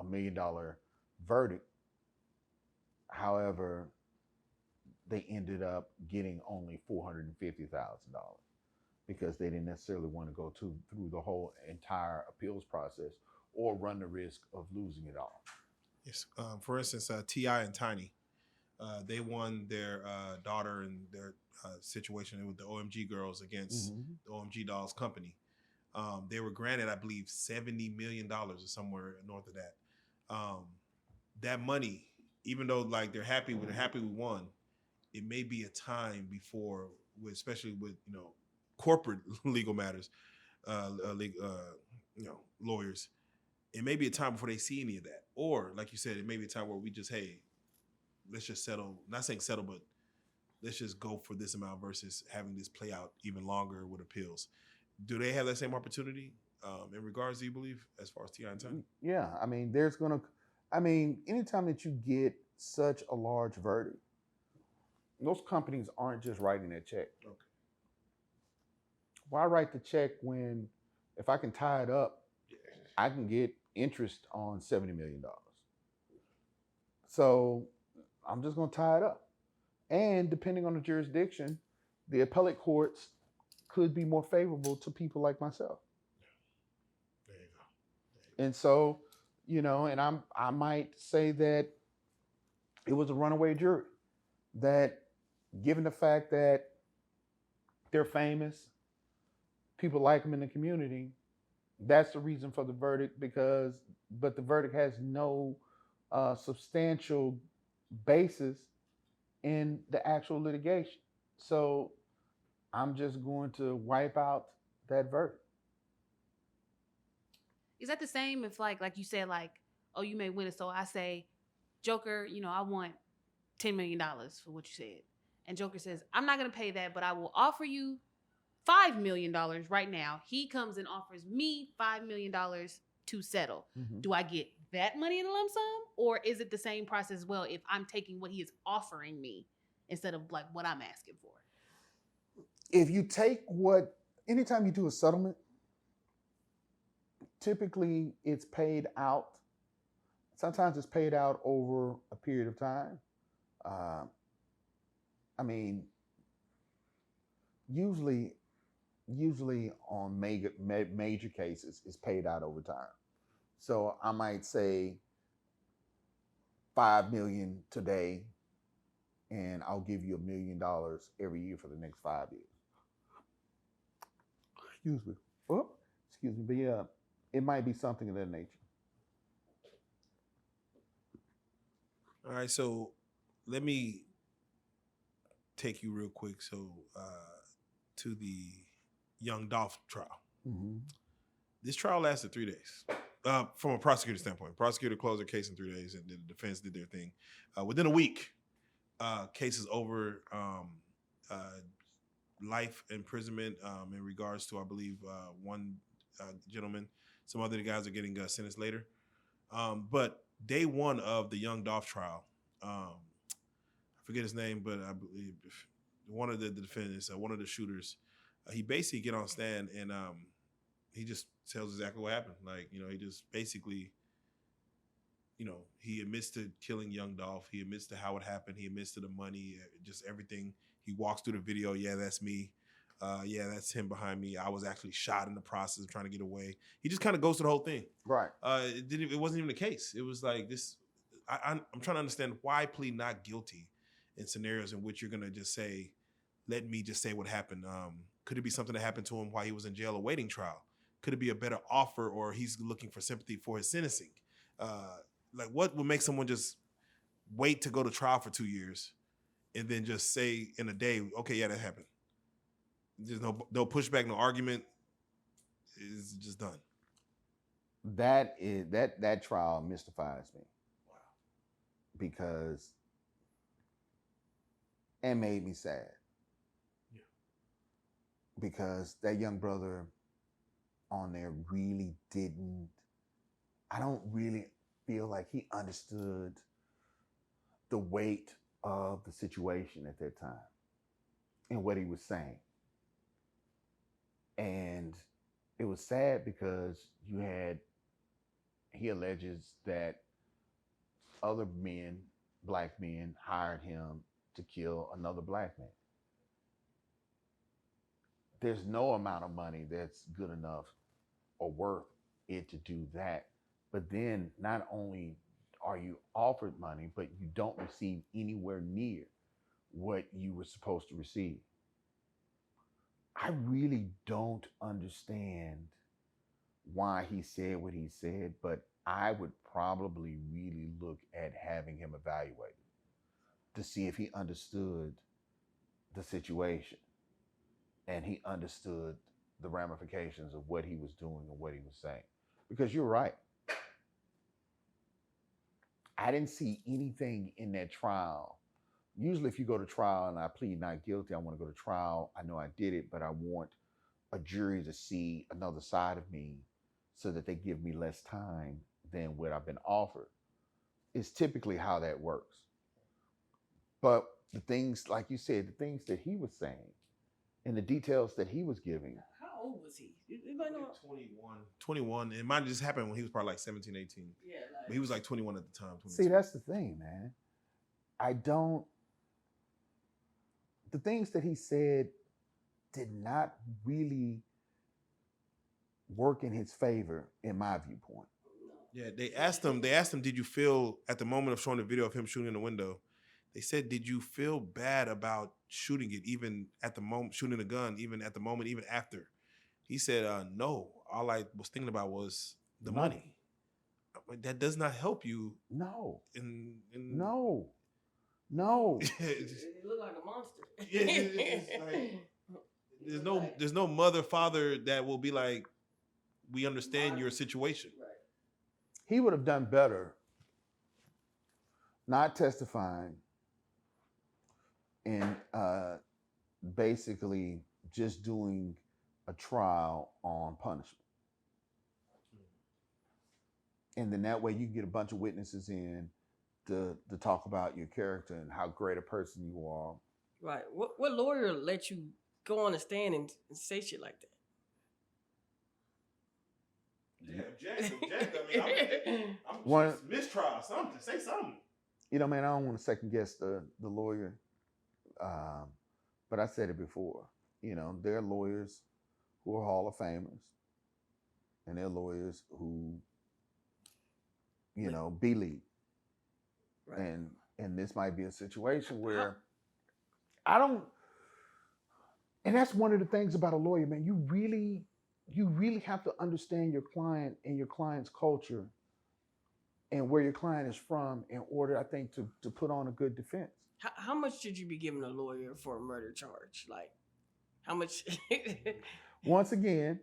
$1 million verdict. However, they ended up getting only $450,000 because they didn't necessarily want to go through the whole entire appeals process or run the risk of losing it all. Yes. For instance, T.I. and Tiny, they won their daughter and their situation with the OMG girls against the OMG Dolls company. They were granted, I believe, $70 million or somewhere north of that. That money, even though like they're happy we won, it may be a time before, especially with corporate legal matters, lawyers. It may be a time before they see any of that, or like you said, it may be a time where we just, hey, let's just settle. Not saying settle, but let's just go for this amount versus having this play out even longer with appeals. Do they have that same opportunity in regards, do you believe, as far as T.I. and Tiny? Yeah, I mean, anytime that you get such a large verdict, those companies aren't just writing that check. Okay. Why write the check when, if I can tie it up, I can get interest on $70 million. So I'm just going to tie it up. And depending on the jurisdiction, the appellate courts could be more favorable to people like myself. There you go. And so, and I might say that it was a runaway jury, that given the fact that they're famous, people like them in the community, that's the reason for the verdict, but the verdict has no substantial basis in the actual litigation. So I'm just going to wipe out that verdict. Is that the same if like you said, like, oh, you may win it. So I say, Joker, I want $10 million for what you said. And Joker says, I'm not going to pay that, but I will offer you $5 million right now. He comes and offers me $5 million to settle. Mm-hmm. Do I get that money in a lump sum? Or is it the same process as well if I'm taking what he is offering me instead of like what I'm asking for? If you take anytime you do a settlement, typically it's paid out. Sometimes it's paid out over a period of time. Usually on major cases, it's paid out over time. So I might say $5 million today, and I'll give you $1 million every year for the next 5 years. Excuse me. But yeah, it might be something of that nature. All right, so let me take you real quick. So to the Young Dolph trial. Mm-hmm. This trial lasted 3 days. From a prosecutor standpoint, prosecutor closed their case in 3 days, and the defense did their thing. Within a week, case is over. Life imprisonment in regards to, I believe, one gentleman. Some other guys are getting sentenced later. But day one of the Young Dolph trial, I forget his name, but I believe one of the defendants, one of the shooters, he basically get on stand and he just tells exactly what happened. Like, he just basically, he admits to killing Young Dolph. He admits to how it happened. He admits to the money, just everything. He walks through the video. Yeah, that's me. Yeah, that's him behind me. I was actually shot in the process of trying to get away. He just kind of goes through the whole thing. Right. It wasn't even the case. It was like this. I'm trying to understand why plead not guilty in scenarios in which you're going to just say, let me just say what happened. Could it be something that happened to him while he was in jail awaiting trial? Could it be a better offer, or he's looking for sympathy for his sentencing? like what would make someone just wait to go to trial for 2 years and then just say in a day, okay, yeah, that happened. There's no pushback, no argument. It's just done. That trial mystifies me. Wow. Because it made me sad. Yeah. Because that young brother on there really didn't, I don't really feel like he understood the weight of the situation at that time and what he was saying. And it was sad because he alleges that other men, black men, hired him to kill another black man. There's no amount of money that's good enough or worth it to do that. But then not only are you offered money, but you don't receive anywhere near what you were supposed to receive. I really don't understand why he said what he said, but I would probably really look at having him evaluated to see if he understood the situation and he understood the ramifications of what he was doing and what he was saying. Because you're right. I didn't see anything in that trial. Usually if you go to trial and I plead not guilty, I want to go to trial. I know I did it, but I want a jury to see another side of me so that they give me less time than what I've been offered. It's typically how that works. But the things, like you said, the things that he was saying and the details that he was giving. How old was he? Anybody know? 21. It might have just happened when he was probably like 17, 18. Yeah, like, But he was like 21 at the time. 22. See, that's the thing, man. The things that he said did not really work in his favor, in my viewpoint. Yeah, they asked him, did you feel at the moment of showing the video of him shooting in the window, they said, did you feel bad about shooting it, even at the moment, shooting the gun, even at the moment, even after? He said, no. All I was thinking about was the money. That does not help you. No. No. it looked like a monster. It's like, there's no mother, father that will be like, we understand your situation. Right. He would have done better not testifying and basically just doing a trial on punishment. And then that way you can get a bunch of witnesses in to talk about your character and how great a person you are. Right. What lawyer let you go on the stand and say shit like that? Yeah, object. I mean, I'm mistrial, something. Say something. You know, man, I don't want to second guess the lawyer, but I said it before. You know, there are lawyers who are Hall of Famers, and there are lawyers who, you know, believe. Right. And this might be a situation where I don't. And that's one of the things about a lawyer, man. You really have to understand your client and your client's culture and where your client is from in order, I think, to put on a good defense. How much should you be giving a lawyer for a murder charge? Like, how much? Once again,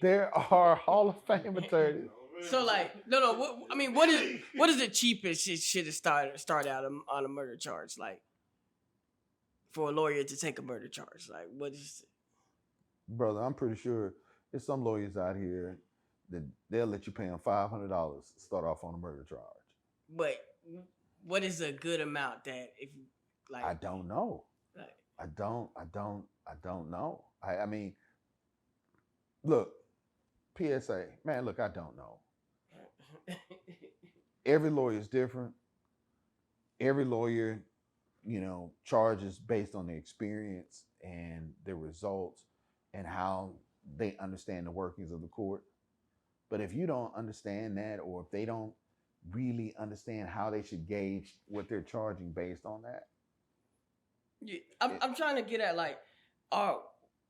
there are Hall of Fame attorneys. So, like, no. What is the cheapest it should have start out on a murder charge? Like, for a lawyer to take a murder charge, like, what is it? Brother, I'm pretty sure there's some lawyers out here that they'll let you pay them $500 to start off on a murder charge. But what is a good amount that if you like? I don't know. Like, I don't know. I mean, look, PSA, man, look, I don't know. Every lawyer is different. Every lawyer, you know, charges based on their experience and their results and how they understand the workings of the court. But if you don't understand that, or if they don't really understand how they should gauge what they're charging based on that. Yeah, I'm trying to get at, like,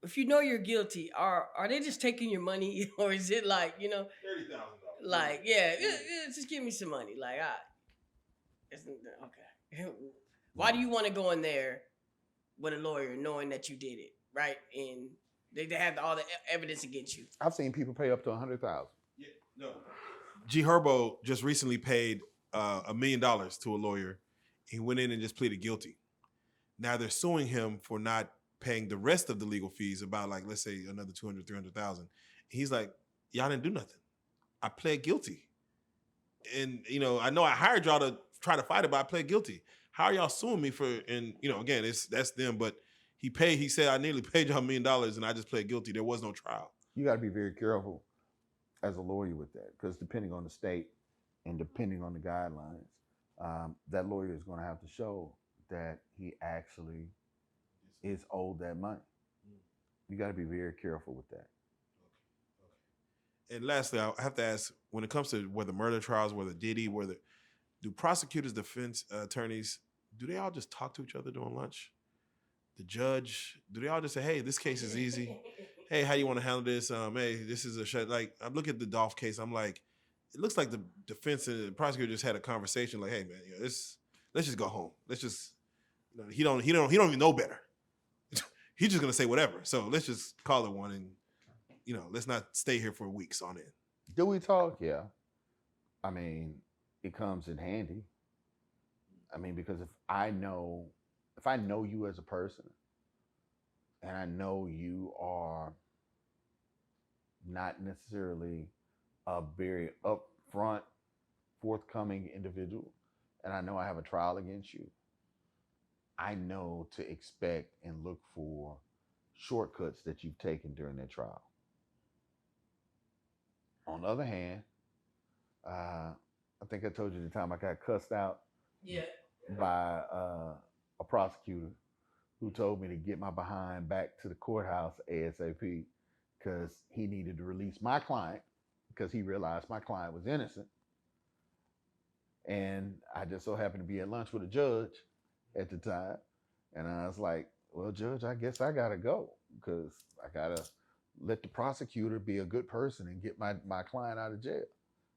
if you know you're guilty, are they just taking your money, or is it like, you know, $30,000? Like, yeah, just give me some money. Like, okay. Why do you want to go in there with a lawyer knowing that you did it, right? And they have all the evidence against you. I've seen people pay up to $100,000. Yeah, no. G Herbo just recently paid $1 million to a lawyer. He went in and just pleaded guilty. Now they're suing him for not paying the rest of the legal fees, about like, let's say another 200, 300,000. He's like, y'all didn't do nothing. I pled guilty. And, I know I hired y'all to try to fight it, but I pled guilty. How are y'all suing me for, and, again, that's them, but he said, I nearly paid y'all $1 million and I just pled guilty. There was no trial. You got to be very careful as a lawyer with that, because depending on the state and depending on the guidelines, that lawyer is going to have to show that he actually is owed that money. You got to be very careful with that. And lastly, I have to ask, when it comes to whether murder trials, whether Diddy, do prosecutors, defense attorneys, do they all just talk to each other during lunch? The judge, do they all just say, hey, this case is easy. Hey, how you want to handle this? Hey, this is a shit. Like, I look at the Dolph case, I'm like, it looks like the defense and the prosecutor just had a conversation like, hey man, let's just go home. Let's just, he don't even know better. He's just gonna say whatever. So let's just call it one, and let's not stay here for weeks on end. Do we talk? Yeah. I mean, it comes in handy. I mean, because if I know you as a person, and I know you are not necessarily a very upfront, forthcoming individual, and I know I have a trial against you, I know to expect and look for shortcuts that you've taken during that trial. On the other hand, I think I told you the time I got cussed out by a prosecutor who told me to get my behind back to the courthouse ASAP because he needed to release my client because he realized my client was innocent. And I just so happened to be at lunch with a judge at the time. And I was like, well, Judge, I guess I got to go because I got to let the prosecutor be a good person and get my client out of jail.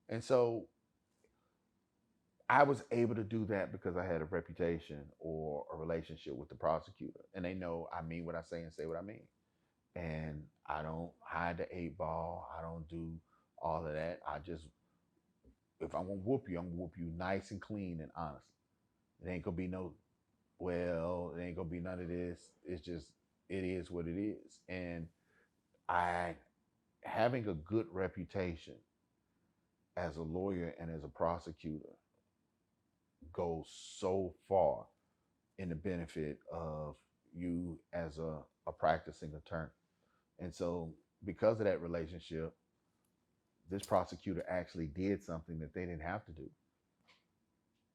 And so I was able to do that because I had a reputation or a relationship with the prosecutor. And they know I mean what I say and say what I mean. And I don't hide the 8-ball. I don't do all of that. I just, if I'm going to whoop you, I'm going to whoop you nice and clean and honest. It ain't going to be no, well, it ain't going to be none of this. It's just, it is what it is. And having a good reputation as a lawyer and as a prosecutor goes so far in the benefit of you as a practicing attorney. And so because of that relationship, this prosecutor actually did something that they didn't have to do.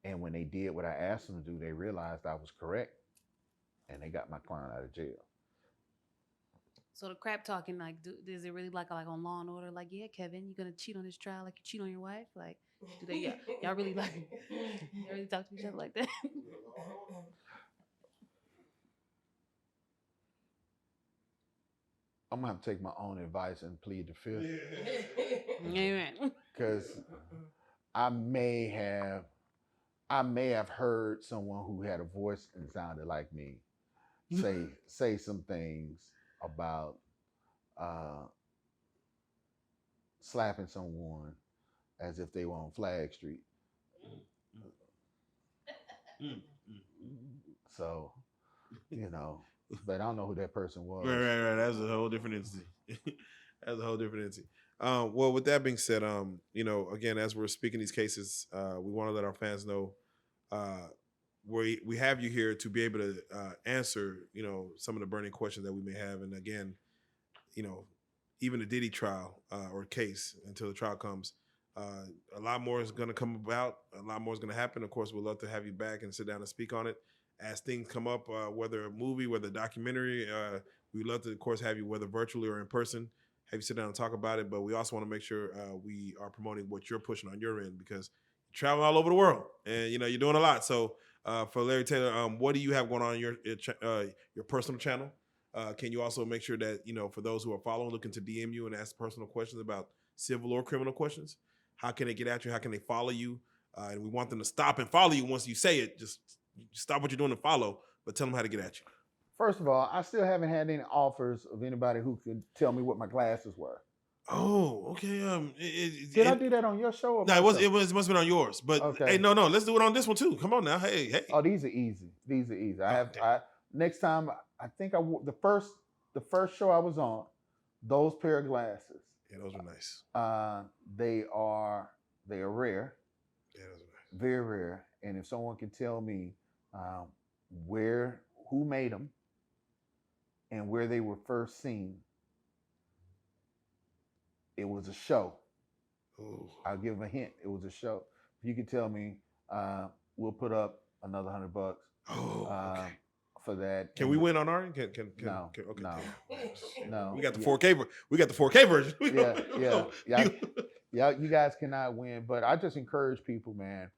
And when they did what I asked them to do, they realized I was correct and they got my client out of jail. So the crap talking, like, is it really like on Law and Order? Like, yeah, Kevin, you gonna cheat on this trial like you cheat on your wife? Like, do they? Y'all really like? Y'all really talk to each other like that? I'm gonna have to take my own advice and plead the fifth. Amen. Because I may have heard someone who had a voice and sounded like me say some things about slapping someone as if they were on Flag Street. So, but I don't know who that person was. Right. That's a whole different entity. That's a whole different entity. Well, with that being said, again, as we're speaking these cases, we want to let our fans know we have you here to be able to answer, some of the burning questions that we may have. And again, even the Diddy trial or case until the trial comes, a lot more is going to come about. A lot more is going to happen. Of course, we'd love to have you back and sit down and speak on it as things come up, whether a movie, whether a documentary. We'd love to, of course, have you, whether virtually or in person, have you sit down and talk about it. But we also want to make sure we are promoting what you're pushing on your end, because you're traveling all over the world and, you're doing a lot. So for Larry Taylor, what do you have going on your personal channel? Can you also make sure that, for those who are following, looking to DM you and ask personal questions about civil or criminal questions, How can they get at you? How can they follow you? And we want them to stop and follow you once you say it. Just stop what you're doing and follow, but tell them how to get at you. First of all, I still haven't had any offers of anybody who could tell me what my glasses were. Oh, okay. Did I do that on your show? Or No, my it show? must have been on yours. But Okay. hey, no, let's do it on this one too. Come on now. Hey. Oh, these are easy. These are easy. Next time, I think I wore the first show I was on, those pair of glasses. Yeah, those were nice. They are rare. Yeah, those were nice. Very rare. And if someone can tell me who made them and where they were first seen, it was a show. Ooh. I'll give them a hint. It was a show. If you can tell me, we'll put up another $100. Okay. For that. Can we win on our end? No. Okay. No. We got the 4K. We got the 4K version. Yeah. You guys cannot win, but I just encourage people, man,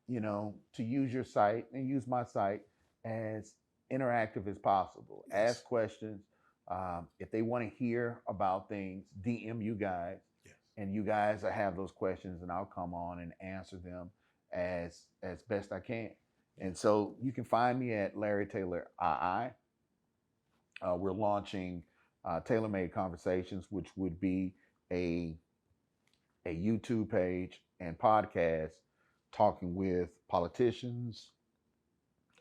to use your site and use my site as interactive as possible. Yes. Ask questions. If they want to hear about things, DM you guys, and you guys have those questions, and I'll come on and answer them as best I can. And so you can find me at Larry Taylor II. We're launching Tailor-Made Conversations, which would be a YouTube page and podcast talking with politicians,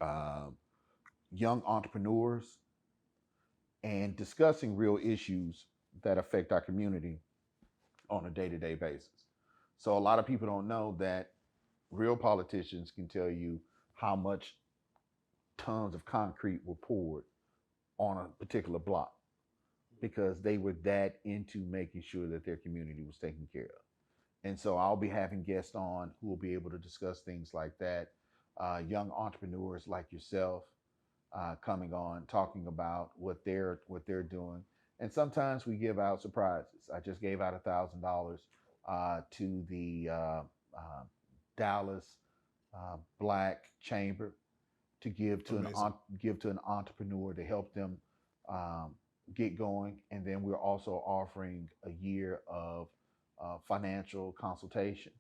young entrepreneurs, and discussing real issues that affect our community on a day-to-day basis. So a lot of people don't know that real politicians can tell you how much tons of concrete were poured on a particular block because they were that into making sure that their community was taken care of. And so I'll be having guests on who will be able to discuss things like that. Young entrepreneurs like yourself coming on, talking about what they're doing. And sometimes we give out surprises. I just gave out $1,000 to the Dallas Black Chamber to give to an entrepreneur to help them get going. And then we're also offering a year of financial consultation.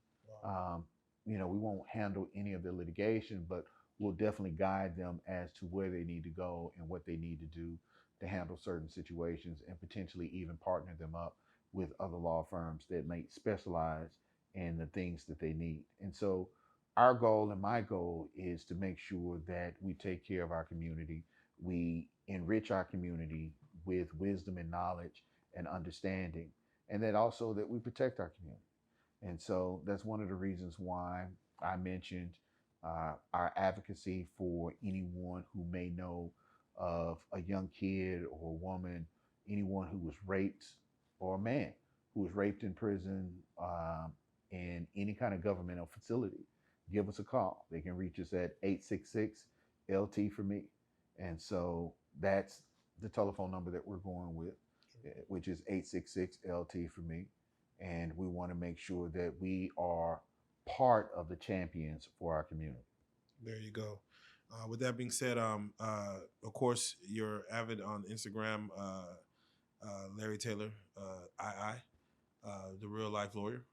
Wow. We won't handle any of the litigation, but we'll definitely guide them as to where they need to go and what they need to do to handle certain situations, and potentially even partner them up with other law firms that may specialize in the things that they need. And so our goal and my goal is to make sure that we take care of our community. We enrich our community with wisdom and knowledge and understanding, and that also that we protect our community. And so that's one of the reasons why I mentioned our advocacy for anyone who may know of a young kid or a woman, anyone who was raped, or a man who was raped in prison, in any kind of governmental facility. Give us a call. They can reach us at 866-LT for me. And so that's the telephone number that we're going with, which is 866-LT for me. And we want to make sure that we are part of the champions for our community. There you go. With that being said, of course, you're avid on Instagram, Larry Taylor, the RealLyfe Lawyer.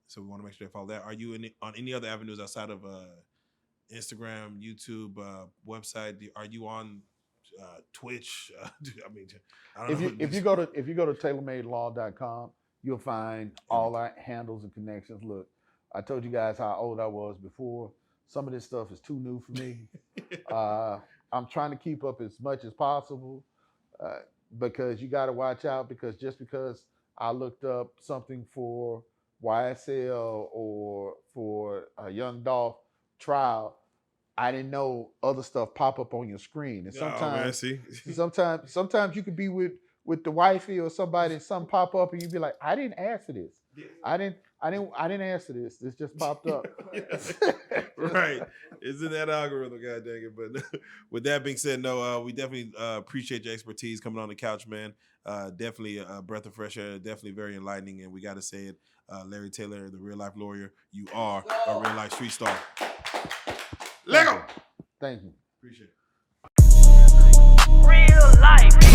So we want to make sure they follow that. Are you on any other avenues outside of Instagram, YouTube, website? Are you on Twitch? I don't know. If you go to tailormadelaw.com, you'll find all our handles and connections. Look, I told you guys how old I was before. Some of this stuff is too new for me. I'm trying to keep up as much as possible because you got to watch out, because just because I looked up something for YSL or for a Young Dolph trial, I didn't know other stuff pop up on your screen. And sometimes, sometimes you could be with the wifey or somebody, and something pop up, and you'd be like, "I didn't ask for this. I didn't ask for this. This just popped up." Right? Isn't that algorithm? God dang it! But with that being said, no, we definitely appreciate your expertise coming on the couch, man. Definitely a breath of fresh air. Definitely very enlightening, and we got to say it, Larry Taylor, the RealLyfe Lawyer. You are a real life street star. Lego. Thank you. Appreciate it. Real life.